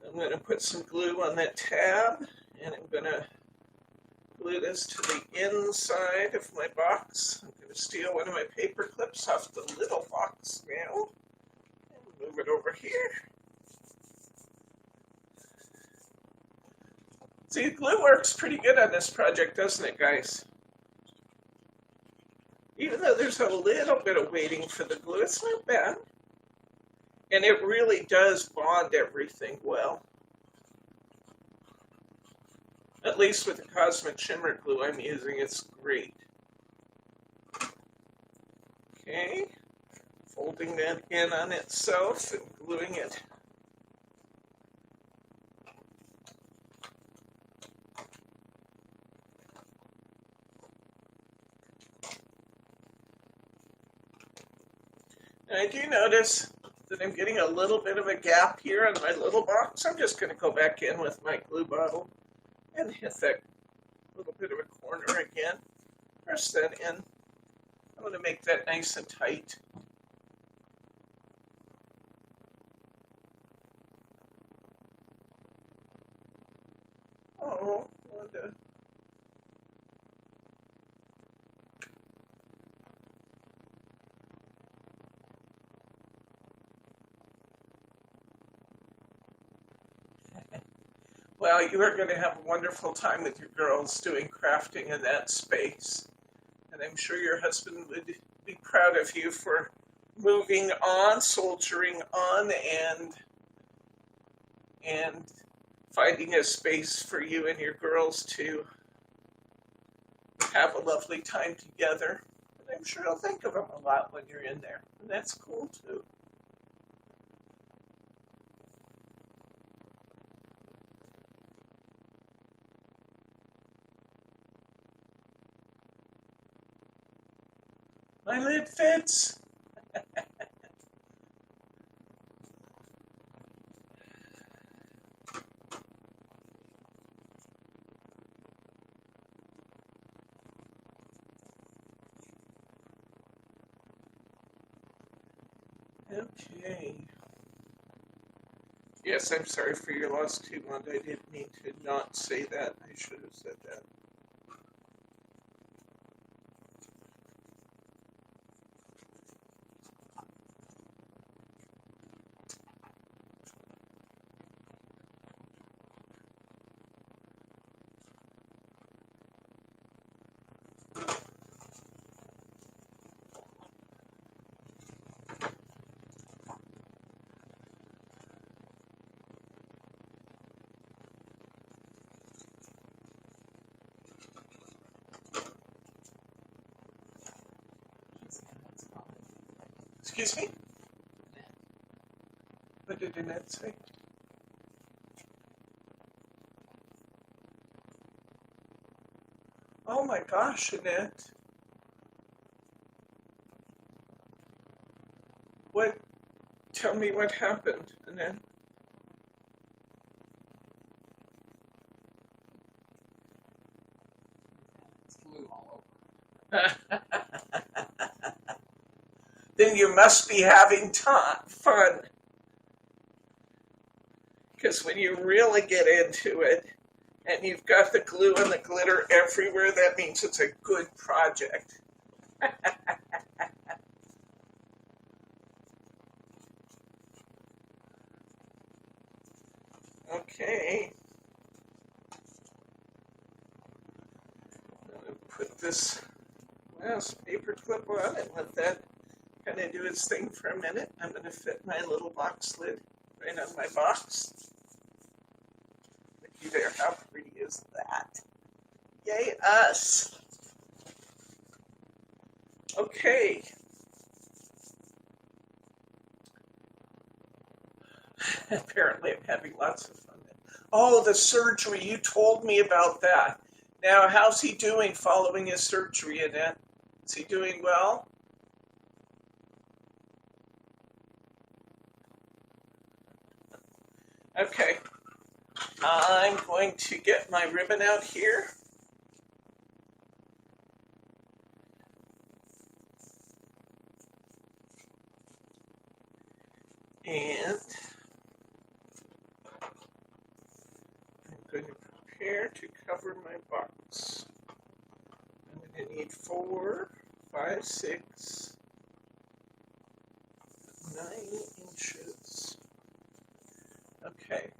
I'm going to put some glue on that tab, and I'm going to glue this to the inside of my box. I'm going to steal one of my paper clips off the little box now and move it over here. See, glue works pretty good on this project, doesn't it, guys? Even though there's a little bit of waiting for the glue, it's not bad. And it really does bond everything well. At least with the Cosmic Shimmer glue I'm using, it's great. Okay, folding that in on itself and gluing it. And I do notice that I'm getting a little bit of a gap here on my little box. I'm just going to go back in with my glue bottle and hit that little bit of a corner again. Press that in. I'm going to make that nice and tight. Oh, Wanda. Well, you are going to have a wonderful time with your girls doing crafting in that space. And I'm sure your husband would be proud of you for moving on, soldiering on, and finding a space for you and your girls to have a lovely time together. And I'm sure he'll think of them a lot when you're in there. And that's cool, too. My lid fits. Okay. Yes, I'm sorry for your loss too, Wanda. I didn't mean to not say that. I should have said that. Excuse me? What did Annette say? Oh my gosh, Annette. What? Tell me what happened, Annette. It's glue all over. Then you must be having fun. Because when you really get into it and you've got the glue and the glitter everywhere, that means it's a good project. Okay. I'm going to put this last paper clip on and let that kind of do its thing for a minute. I'm going to fit my little box lid right on my box. Looky there, how pretty is that? Yay us! Okay. Apparently I'm having lots of fun. Oh, the surgery, you told me about that. Now, how's he doing following his surgery, Annette? Is he doing well? Okay. I'm going to get my ribbon out here. And I'm going to prepare to cover my box. I'm going to need 4, 5, 6, 9 inches. Okay.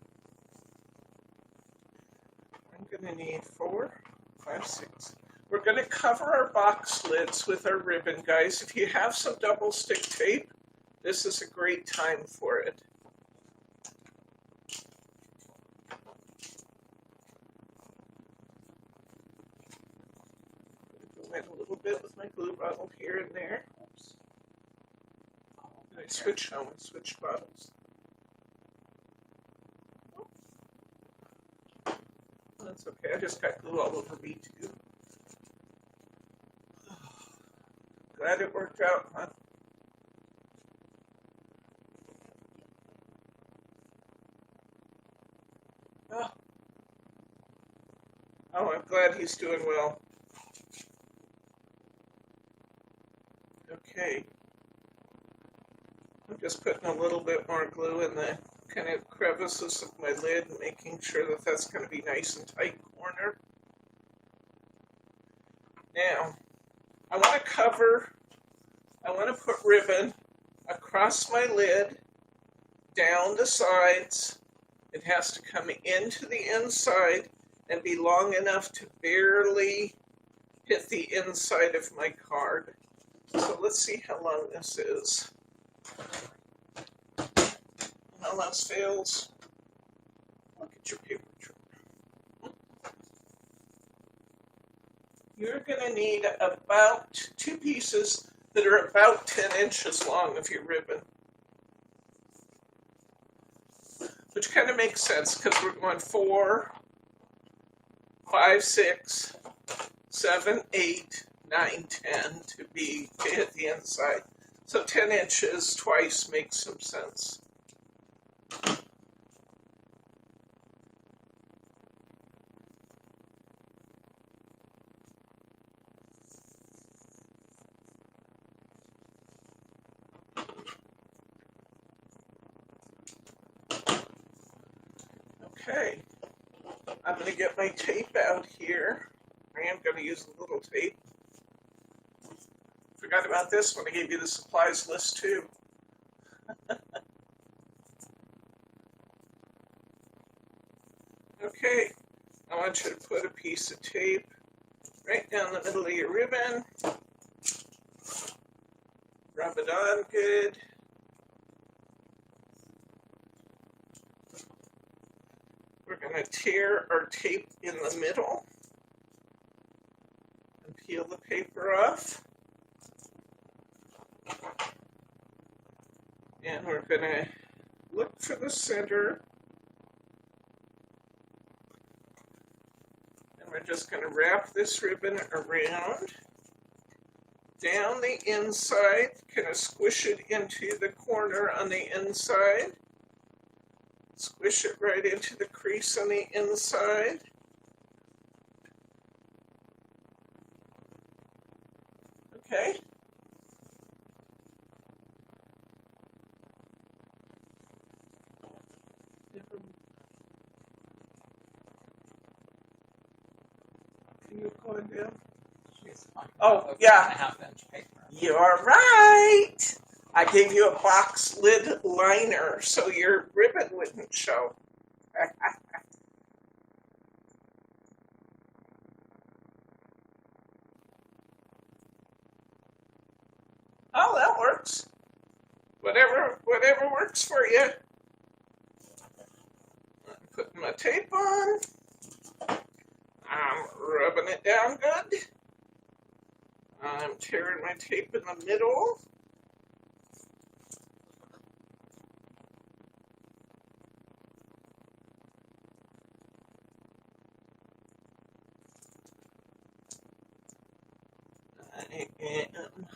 I'm going to need 4, 5, 6. We're going to cover our box lids with our ribbon, guys. If you have some double stick tape, this is a great time for it. Go in a little bit with my glue bottle here and there. Oops. Did I switch? Oh, I switched bottles. That's okay. I just got glue all over me too. Glad it worked out, huh? Oh, I'm glad he's doing well. Okay. I'm just putting a little bit more glue in the kind of crevices of my lid and making sure that that's going to be nice and tight corner. Now, I want to put ribbon across my lid, down the sides. It has to come into the inside and be long enough to barely hit the inside of my card. So let's see how long this is. All else fails, look at your paper trimmer. You're going to need about 2 pieces that are about 10 inches long of your ribbon. Which kind of makes sense because we're going 4, 5, 6, 7, 8, 9, 10 to hit the inside. So 10 inches twice makes some sense. Okay, I'm going to get my tape out here. I am going to use a little tape. Forgot about this when I gave you the supplies list too. Okay, I want you to put a piece of tape right down the middle of your ribbon. Rub it on good. We're going to tear our tape in the middle and peel the paper off. And we're going to look for the center. And we're just going to wrap this ribbon around. Down the inside, kind of squish it into the corner on the inside. Squish it right into the crease on the inside. Okay. Can you go down? She's talking Oh, about yeah. 4.5-inch paper. You're right. I gave you a box lid liner so your ribbon wouldn't show. Oh, that works. Whatever works for you. I'm putting my tape on. I'm rubbing it down good. I'm tearing my tape in the middle. I am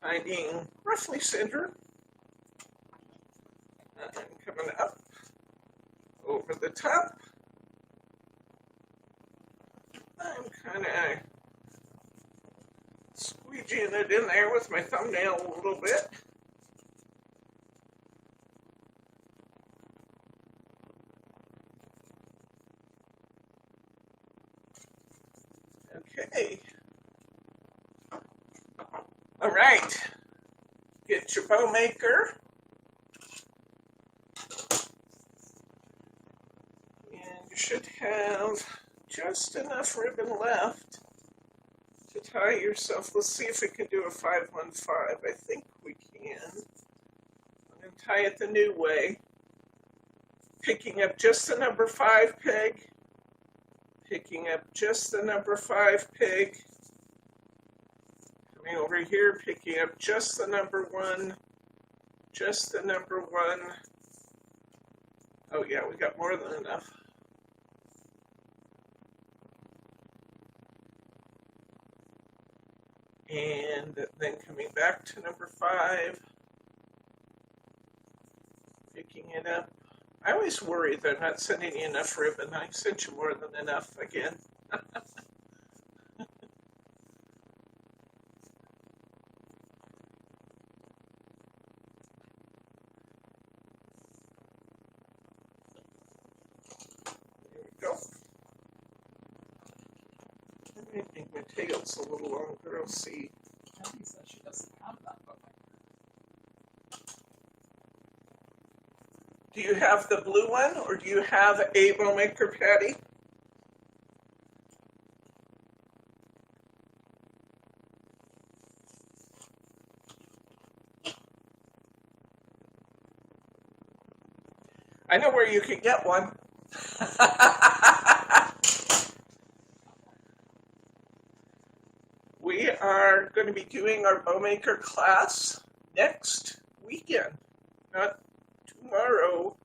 finding roughly center. I'm coming up over the top. I'm kind of squeegeeing it in there with my thumbnail a little bit. Okay. All right. Get your bow maker. And you should have just enough ribbon left to tie yourself. Let's see if we can do a 515. I think we can. I'm going to tie it the new way. Picking up just the number 5 peg. Picking up just the number 5 peg. Coming over here, picking up just the number 1. Just the number 1. Oh yeah, we got more than enough. And then coming back to number 5, picking it up. I always worry that I'm not sending you enough ribbon. I sent you more than enough again. There we go. I think my tail's a little longer. I'll see. Kelly says she doesn't have that book. Do you have the blue one, or do you have a bow maker, Patty? I know where you can get one. We are going to be doing our bow maker class next weekend. Not tomorrow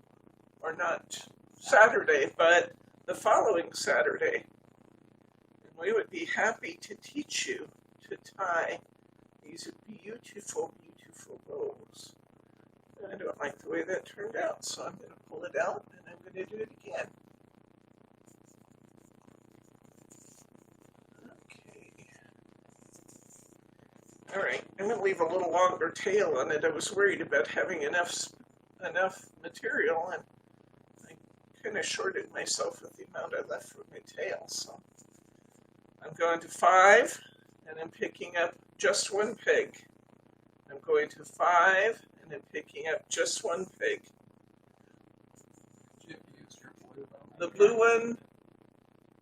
or not Saturday, but the following Saturday. And we would be happy to teach you to tie these beautiful, beautiful bows. I don't like the way that turned out, so I'm going to pull it out and I'm going to do it again. Okay. All right, I'm going to leave a little longer tail on it. I was worried about having enough material, and I kind of shorted myself with the amount I left for my tail. So I'm going to 5, and I'm picking up just 1 peg. I'm going to 5, and I'm picking up just 1 peg. Did you use your blue bow maker? The blue one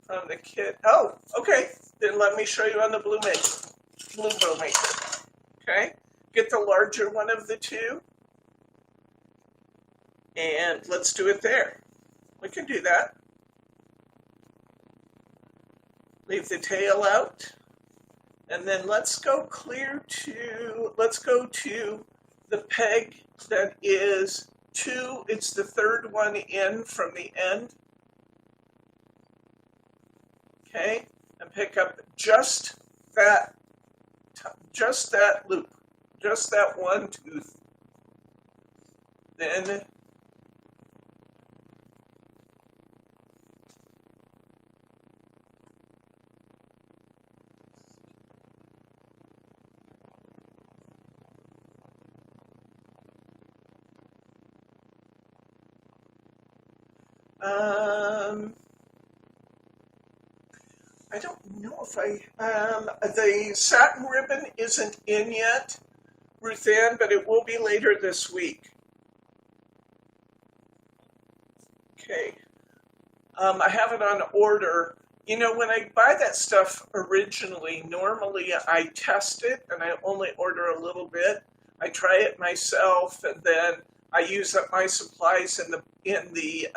from the kit. Oh, okay. Then let me show you on the blue bow maker. Okay. Get the larger one of the two. And let's do it there. We can do that. Leave the tail out. And then let's go to the peg that is 2. It's the 3rd one in from the end. Okay, and pick up just that loop, just that one tooth. Then I don't know if the satin ribbon isn't in yet, Ruth Ann, but it will be later this week. Okay. I have it on order. You know, when I buy that stuff originally, normally I test it and I only order a little bit. I try it myself, and then I use up my supplies in the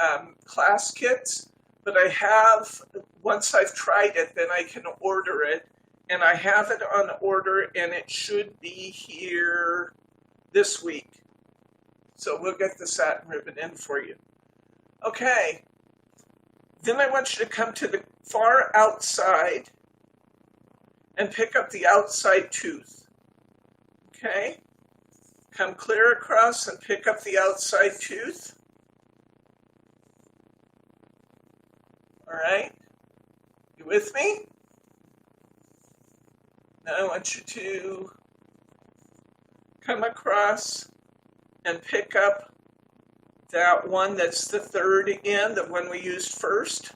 class kits. But I have, once I've tried it, then I can order it, and I have it on order, and it should be here this week. So we'll get the satin ribbon in for you. Okay. Then I want you to come to the far outside and pick up the outside tooth. Okay? Come clear across and pick up the outside tooth. All right? You with me? Now I want you to come across and pick up that one that's the third in, the one we used first.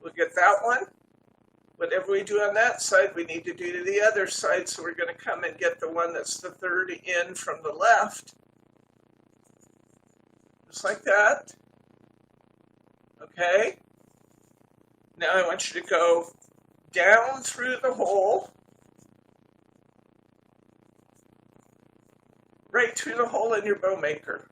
We'll get that one. Whatever we do on that side, we need to do to the other side, so we're going to come and get the one that's the third in from the left. Just like that. Okay? Now I want you to go down through the hole, right through the hole in your bow maker.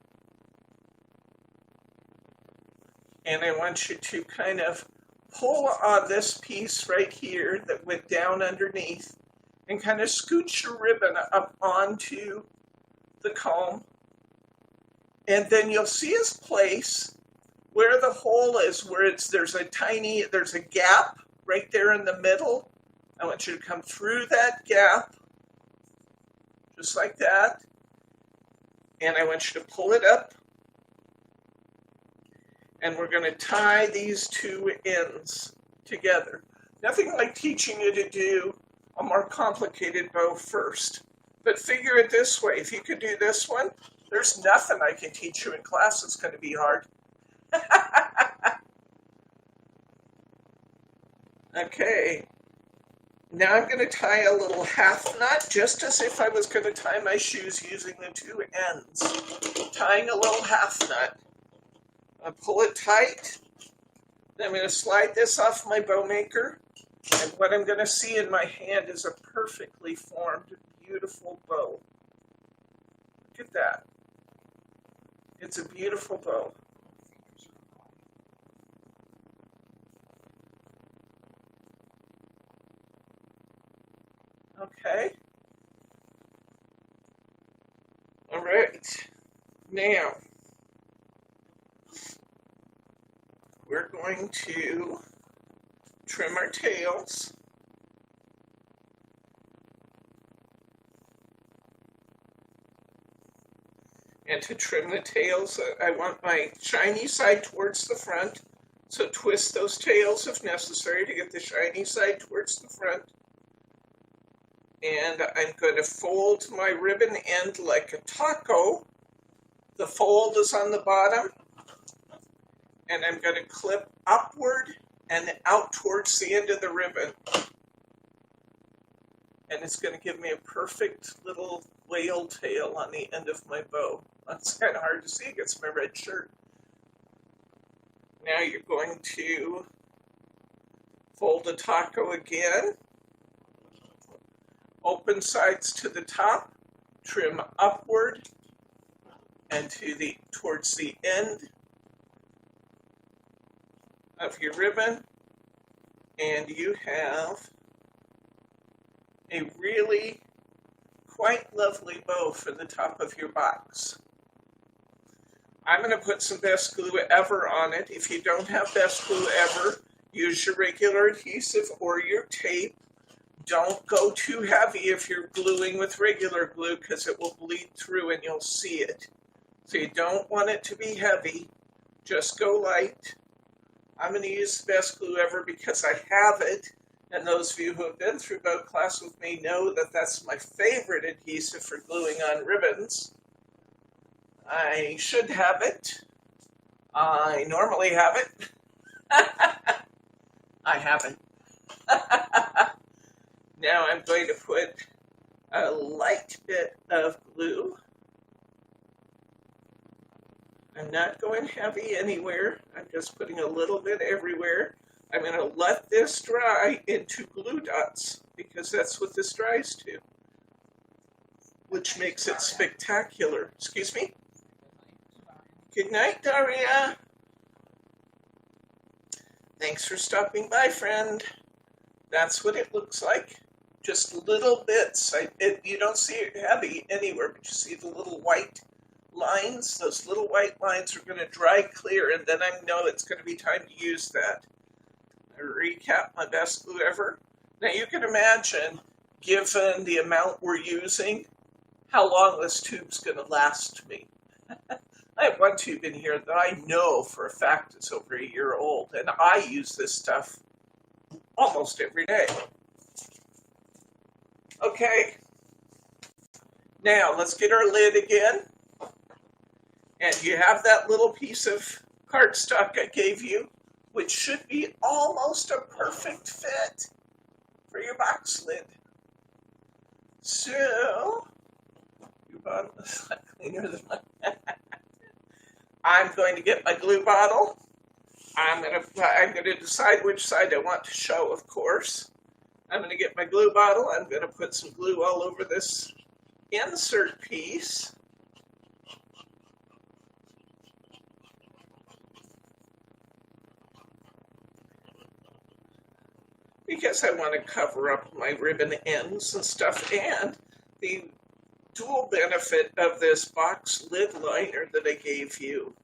And I want you to kind of pull on this piece right here that went down underneath and kind of scooch your ribbon up onto the comb. And then you'll see his place where the hole is, where there's a gap right there in the middle. I want you to come through that gap, just like that. And I want you to pull it up. And we're going to tie these two ends together. Nothing like teaching you to do a more complicated bow first. But figure it this way. If you could do this one, there's nothing I can teach you in class that's going to be hard. Okay. Now I'm going to tie a little half knot, just as if I was going to tie my shoes using the two ends. Tying a little half knot. I pull it tight. Then I'm going to slide this off my bow maker. And what I'm going to see in my hand is a perfectly formed, beautiful bow. Look at that. It's a beautiful bow. Okay. All right. Now, we're going to trim our tails. And to trim the tails, I want my shiny side towards the front. So twist those tails if necessary to get the shiny side towards the front. And I'm going to fold my ribbon end like a taco. The fold is on the bottom. And I'm going to clip upward and out towards the end of the ribbon. And it's going to give me a perfect little whale tail on the end of my bow. That's kind of hard to see against my red shirt. Now you're going to fold the taco again. Open sides to the top, trim upward and towards the end of your ribbon, and you have a really quite lovely bow for the top of your box. I'm going to put some Best Glue Ever on it. If you don't have Best Glue Ever, use your regular adhesive or your tape. Don't go too heavy if you're gluing with regular glue because it will bleed through and you'll see it. So you don't want it to be heavy. Just go light. I'm going to use the Best Glue Ever because I have it. And those of you who have been through bow class with me know that that's my favorite adhesive for gluing on ribbons. I should have it. I normally have it. I haven't. Now I'm going to put a light bit of glue. I'm not going heavy anywhere. I'm just putting a little bit everywhere. I'm going to let this dry into glue dots because that's what this dries to, which makes it spectacular. Excuse me? Good night, Daria. Thanks for stopping by, friend. That's what it looks like. Just little bits. You don't see it heavy anywhere, but you see the little white lines. Those little white lines are going to dry clear, and then I know it's going to be time to use that. I recap my best glue ever. Now you can imagine, given the amount we're using, how long this tube's going to last me. I have one tube in here that I know for a fact is over a year old, and I use this stuff almost every day. Okay, now let's get our lid again. And you have that little piece of cardstock I gave you, which should be almost a perfect fit for your box lid. So, your bottle is not cleaner than mine. I'm going to get my glue bottle. I'm going to decide which side I want to show, of course. I'm going to get my glue bottle. I'm going to put some glue all over this insert piece. Because I want to cover up my ribbon ends and stuff. And the dual benefit of this box lid liner that I gave you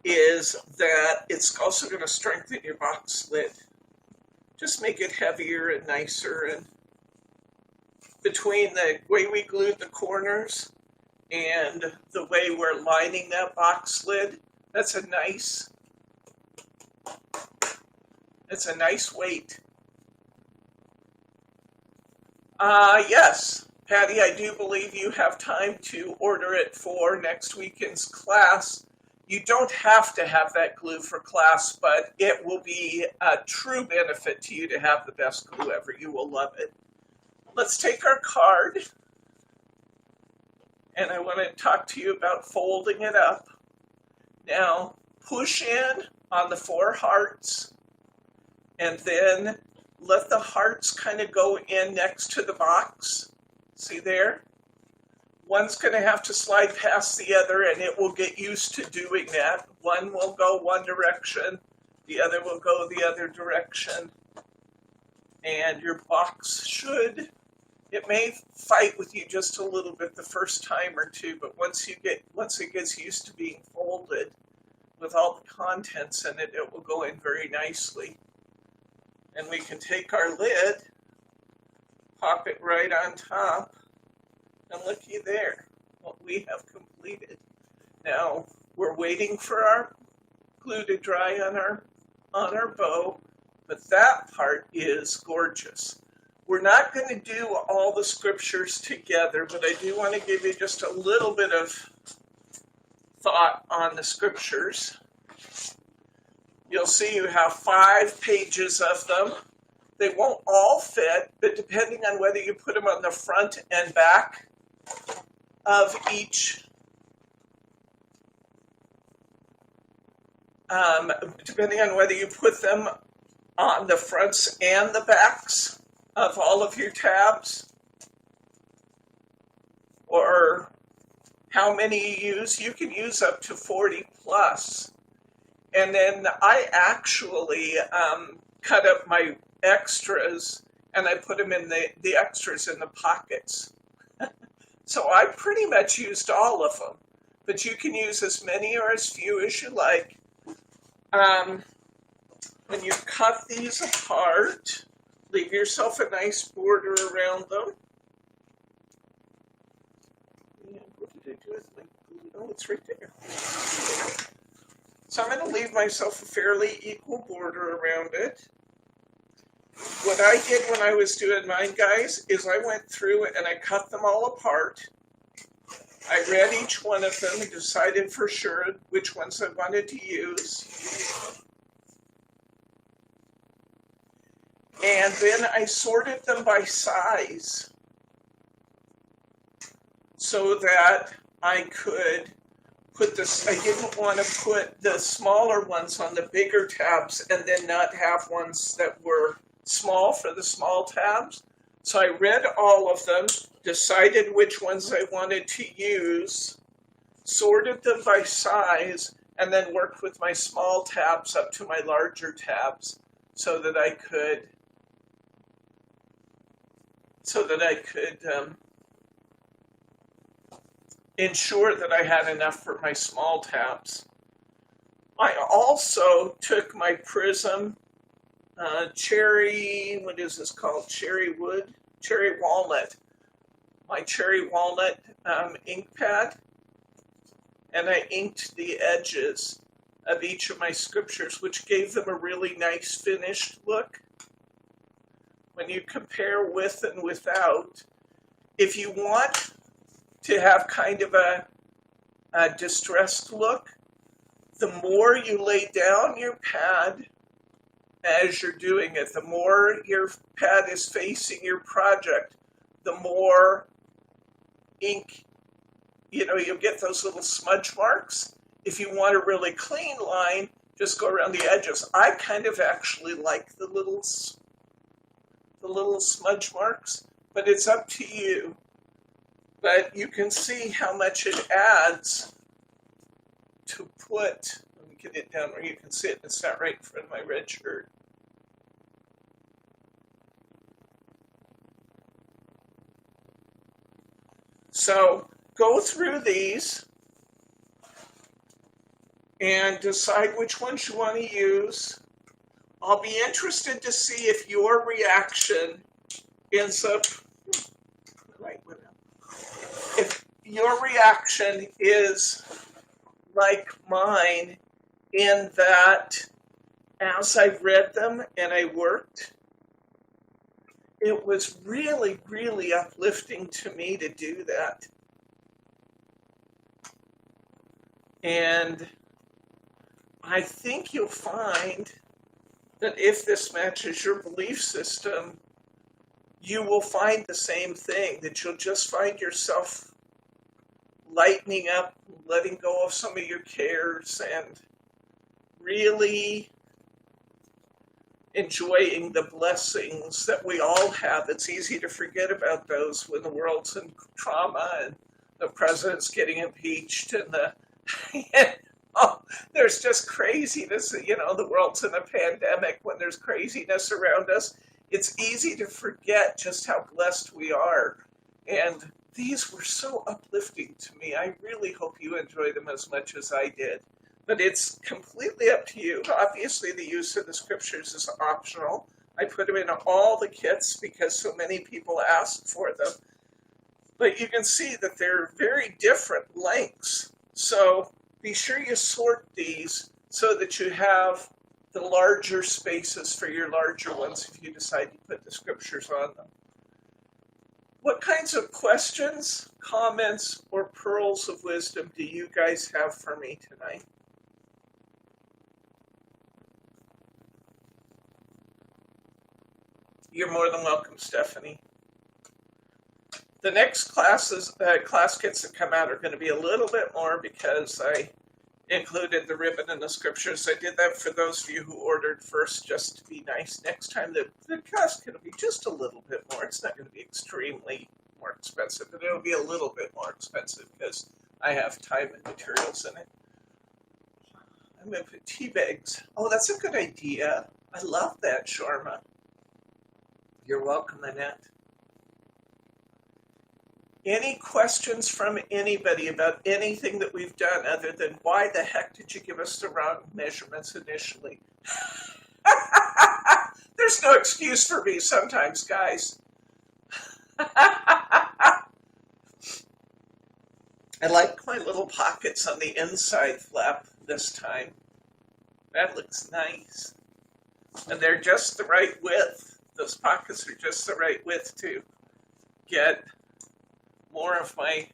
is that it's also going to strengthen your box lid. Just make it heavier and nicer. And between the way we glued the corners and the way we're lining that box lid, that's a nice weight. Yes, Patty, I do believe you have time to order it for next weekend's class. You don't have to have that glue for class, but it will be a true benefit to you to have the best glue ever. You will love it. Let's take our card, and I want to talk to you about folding it up. Now, push in on the 4 hearts, and then let the hearts kind of go in next to the box. See there? One's going to have to slide past the other, and it will get used to doing that. One will go one direction, the other will go the other direction. And your box it may fight with you just a little bit the first time or two, but once it gets used to being folded with all the contents in it, it will go in very nicely. And we can take our lid, pop it right on top, and looky there, what we have completed. Now, we're waiting for our glue to dry on our bow, but that part is gorgeous. We're not going to do all the scriptures together, but I do want to give you just a little bit of thought on the scriptures. You'll see you have 5 pages of them. They won't all fit, but depending on whether you put them on the front and back of each, depending on whether you put them on the fronts and the backs of all of your tabs, or how many you use, you can use up to 40 plus. And then I actually cut up my extras and I put them in the extras in the pockets. So I pretty much used all of them, but you can use as many or as few as you like. When you cut these apart, leave yourself a nice border around them. And what did I do with my glue? Oh, it's right there. So I'm going to leave myself a fairly equal border around it. What I did when I was doing mine, guys, is I went through and I cut them all apart. I read each one of them and decided for sure which ones I wanted to use. And then I sorted them by size so that I could put this, I didn't want to put the smaller ones on the bigger tabs and then not have ones that were small for the small tabs. So I read all of them, decided which ones I wanted to use, sorted them by size, and then worked with my small tabs up to my larger tabs so that I could ensure that I had enough for my small tabs. I also took my Prism cherry, what is this called? Cherry walnut. My cherry walnut ink pad, and I inked the edges of each of my scriptures, which gave them a really nice finished look. When you compare with and without, if you want to have kind of a distressed look, the more you lay down your pad as you're doing it, the more your pad is facing your project, the more ink, you'll get those little smudge marks. If you want a really clean line, just go around the edges. I kind of actually like the little smudge marks, but it's up to you. But you can see how much it adds to put, let me get it down where you can see it. It's not right in front of my red shirt. So go through these and decide which ones you want to use. I'll be interested to see if your reaction ends up, if your reaction is like mine, in that as I read them and I worked, it was really, really uplifting to me to do that. And I think you'll find that if this matches your belief system, you will find the same thing, that you'll just find yourself lightening up, letting go of some of your cares, and really enjoying the blessings that we all have. It's easy to forget about those when the world's in trauma and the president's getting impeached and there's just craziness. The world's in a pandemic. When there's craziness around us, it's easy to forget just how blessed we are. And these were so uplifting to me. I really hope you enjoy them as much as I did. But it's completely up to you. Obviously, the use of the scriptures is optional. I put them in all the kits because so many people asked for them. But you can see that they're very different lengths. So be sure you sort these so that you have the larger spaces for your larger ones if you decide to put the scriptures on them. What kinds of questions, comments, or pearls of wisdom do you guys have for me tonight? You're more than welcome, Stephanie. The next class kits that come out are going to be a little bit more because I included the ribbon and the scriptures. I did that for those of you who ordered first, just to be nice. Next time the class kit will be just a little bit more. It's not going to be extremely more expensive, but it'll be a little bit more expensive because I have time and materials in it. I'm going to put tea bags. Oh, that's a good idea. I love that, Sharma. You're welcome, Annette. Any questions from anybody about anything that we've done other than why the heck did you give us the wrong measurements initially? There's no excuse for me sometimes, guys. I like my little pockets on the inside flap this time. That looks nice. And they're just the right width. Those pockets are just the right width to get more of my,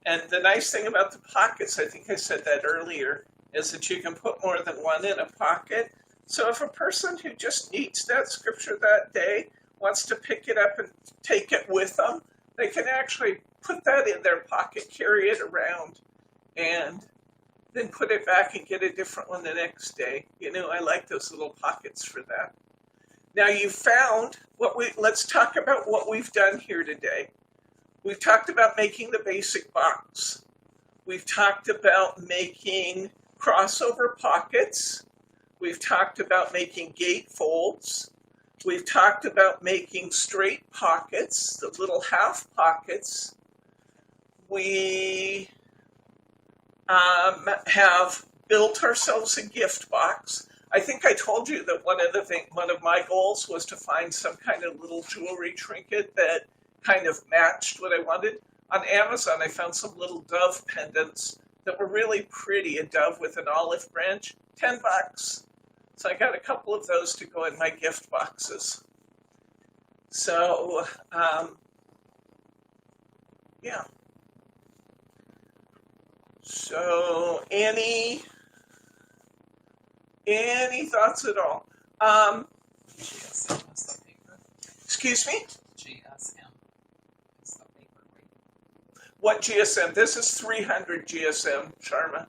and the nice thing about the pockets, I think I said that earlier, is that you can put more than one in a pocket. So if a person who just needs that scripture that day wants to pick it up and take it with them, they can actually put that in their pocket, carry it around, and then put it back and get a different one the next day. You know, I like those little pockets for that. Now you found let's talk about what we've done here today. We've talked about making the basic box. We've talked about making crossover pockets. We've talked about making gate folds. We've talked about making straight pockets, the little half pockets. We have built ourselves a gift box. I think I told you that one of my goals was to find some kind of little jewelry trinket that kind of matched what I wanted. On Amazon, I found some little dove pendants that were really pretty, a dove with an olive branch, $10. So I got a couple of those to go in my gift boxes. So, yeah. So, any thoughts at all? GSM is the paper. Excuse me? GSM is the paper weight. What GSM? This is 300 GSM, Sharma,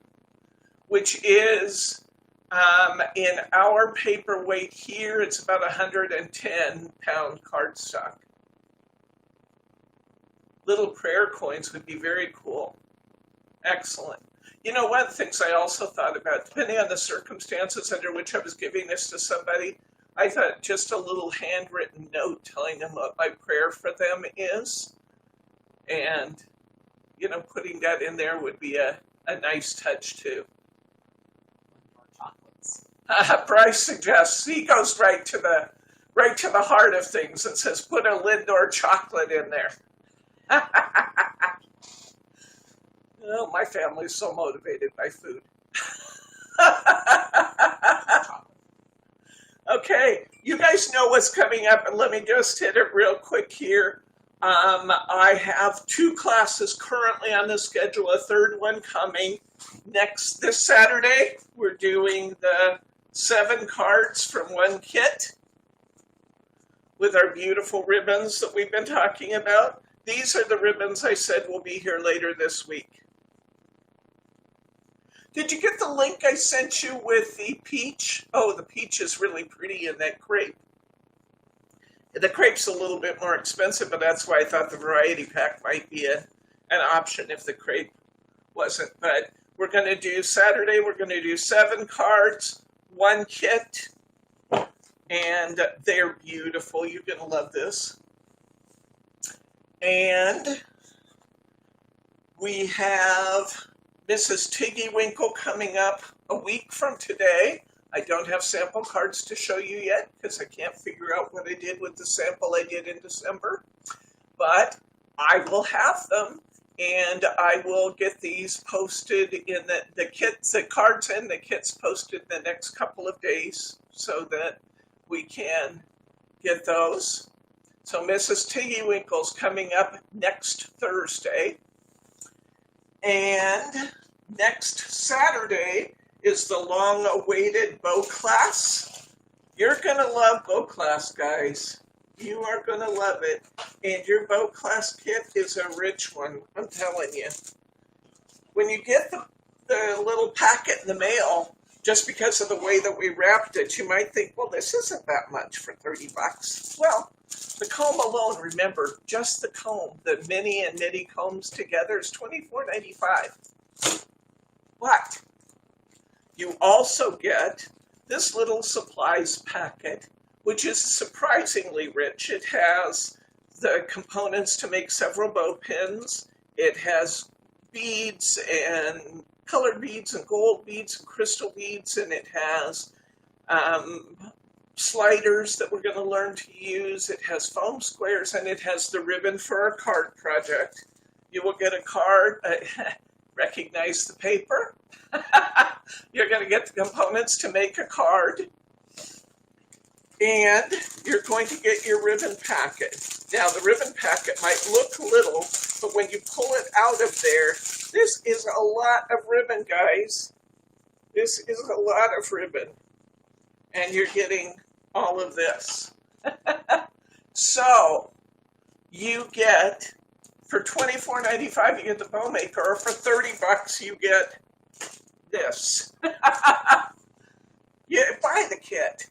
which is in our paperweight here, it's about 110-pound cardstock. Little prayer coins would be very cool. Excellent. You know, one of the things I also thought about, depending on the circumstances under which I was giving this to somebody, I thought just a little handwritten note telling them what my prayer for them is. And, you know, putting that in there would be a nice touch too. Bryce suggests, he goes right to the heart of things and says, put a Lindor chocolate in there. Well, my family's so motivated by food. Okay, you guys know what's coming up, and let me just hit it real quick here. I have 2 classes currently on the schedule, a third one coming this Saturday. We're doing the 7 cards from one kit with our beautiful ribbons that we've been talking about. These are the ribbons I said will be here later this week. Did you get the link I sent you with the peach? Oh, the peach is really pretty in that crepe. The crepe's a little bit more expensive, but that's why I thought the variety pack might be an option if the crepe wasn't. But we're going to do Saturday, we're going to do 7 cards, 1 kit, and they're beautiful. You're going to love this. And we have Mrs. Tiggy Winkle coming up a week from today. I don't have sample cards to show you yet because I can't figure out what I did with the sample I did in December. But I will have them, and I will get these posted in the kits, the cards and the kits posted in the next couple of days so that we can get those. So Mrs. Tiggy Winkle's coming up next Thursday. And next Saturday is the long-awaited bow class. You're going to love bow class, guys. You are going to love it. And your bow class kit is a rich one, I'm telling you. When you get the little packet in the mail, just because of the way that we wrapped it, you might think, well, this isn't that much for $30. Well, the comb alone, remember, just the comb, the mini and midi combs together is $24.95. But you also get this little supplies packet, which is surprisingly rich. It has the components to make several bow pins. It has beads and colored beads and gold beads and crystal beads, and it has sliders that we're going to learn to use. It has foam squares, and it has the ribbon for our card project. You will get a card. Recognize the paper. You're going to get the components to make a card. And you're going to get your ribbon packet. Now, the ribbon packet might look little, but when you pull it out of there, this is a lot of ribbon, guys. This is a lot of ribbon. and you're getting all of this. So you get, for $24.95 you get the bow maker, or for $30 you get this. Yeah, buy the kit.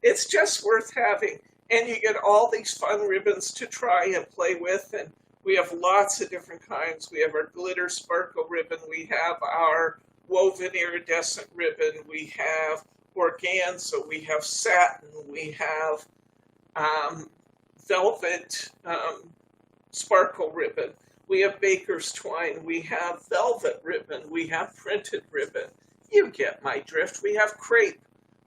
It's just worth having. And you get all these fun ribbons to try and play with, and we have lots of different kinds. We have our glitter sparkle ribbon, we have our woven iridescent ribbon, we have organza, we have satin, we have velvet sparkle ribbon, we have baker's twine, we have velvet ribbon, we have printed ribbon. You get my drift. We have crepe.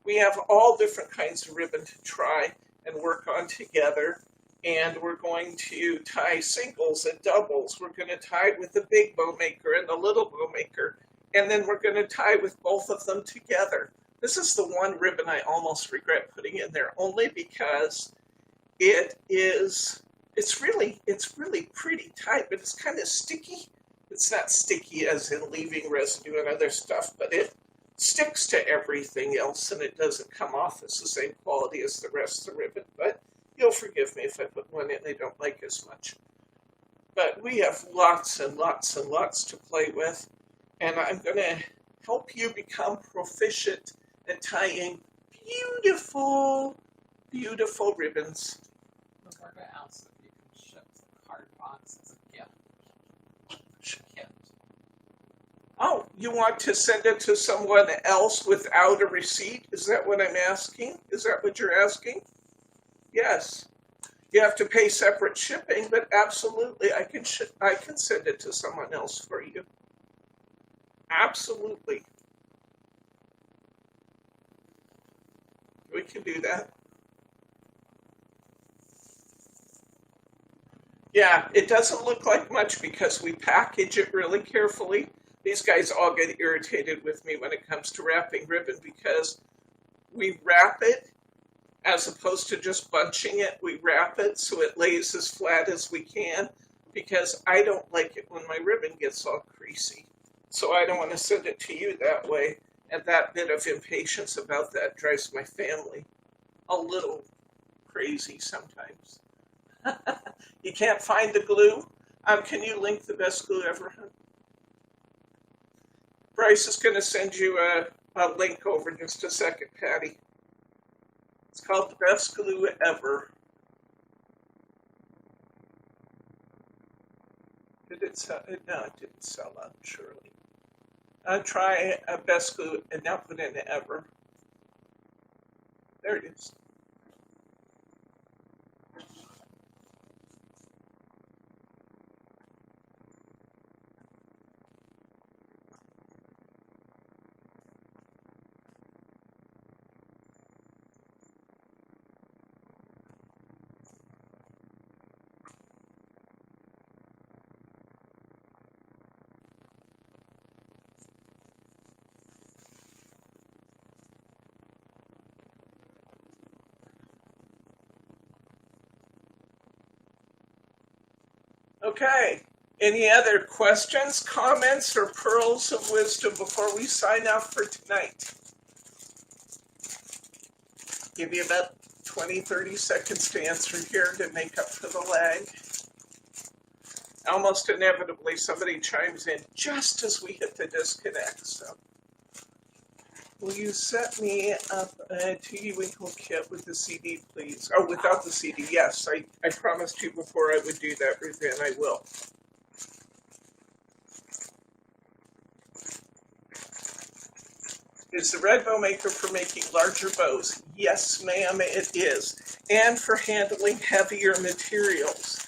We have all different kinds of ribbon to try and work on together. And we're going to tie singles and doubles. We're going to tie with the big bow maker and the little bow maker. And then we're going to tie with both of them together. This is the one ribbon I almost regret putting in there, only because it's really pretty tight, but it's kind of sticky. It's not sticky as in leaving residue and other stuff, but it sticks to everything else, and it doesn't come off as the same quality as the rest of the ribbon. But you'll forgive me if I put one in I don't like as much. But we have lots and lots and lots to play with, and I'm going to help you become proficient at tying beautiful, beautiful ribbons. Roberta asked if you can ship the card box as a gift. Kit. Oh, you want to send it to someone else without a receipt? Is that what I'm asking? Is that what you're asking? Yes. You have to pay separate shipping, but absolutely, I can send it to someone else for you. Absolutely. We can do that. Yeah, it doesn't look like much because we package it really carefully. These guys all get irritated with me when it comes to wrapping ribbon because we wrap it as opposed to just bunching it. We wrap it so it lays as flat as we can because I don't like it when my ribbon gets all creasy. So I don't want to send it to you that way. And that bit of impatience about that drives my family a little crazy sometimes. You can't find the glue? Can you link the best glue ever? Bryce is going to send you a link over in just a second, Patty. It's called the best glue ever. Did it sell? No, it didn't sell out, surely. Try a best glue and now put in ever. There it is. Okay, any other questions, comments, or pearls of wisdom before we sign off for tonight? Give you about 20, 30 seconds to answer here to make up for the lag. Almost inevitably, somebody chimes in just as we hit the disconnect. So, will you set me up a TV Winkle kit with the CD, please? Oh, without the CD, yes. I promised you before I would do that, Ruth Ann, I will. Is the red bow maker for making larger bows? Yes, ma'am, it is. And for handling heavier materials.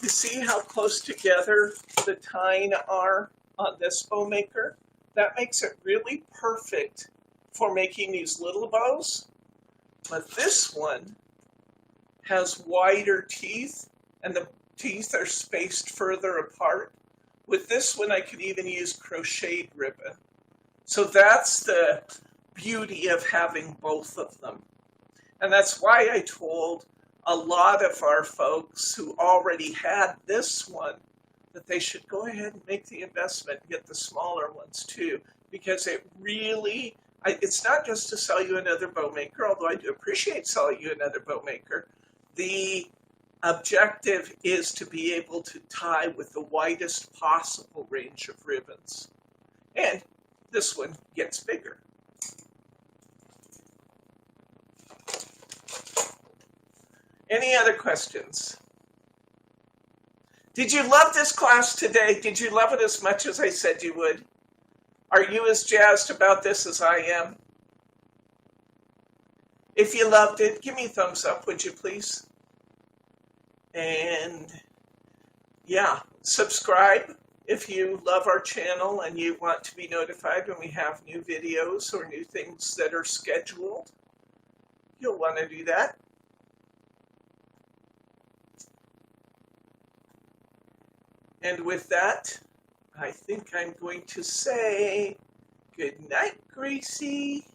You see how close together the tine are on this bow maker? That makes it really perfect for making these little bows. But this one has wider teeth, and the teeth are spaced further apart. With this one, I could even use crocheted ribbon. So that's the beauty of having both of them. And that's why I told a lot of our folks who already had this one that they should go ahead and make the investment and get the smaller ones too, because it really It's not just to sell you another bow maker, although I do appreciate selling you another bow maker. The objective is to be able to tie with the widest possible range of ribbons. And this one gets bigger. Any other questions? Did you love this class today? Did you love it as much as I said you would? Are you as jazzed about this as I am? If you loved it, give me a thumbs up, would you please? And yeah, subscribe if you love our channel and you want to be notified when we have new videos or new things that are scheduled. You'll want to do that. And with that, I think I'm going to say good night, Gracie.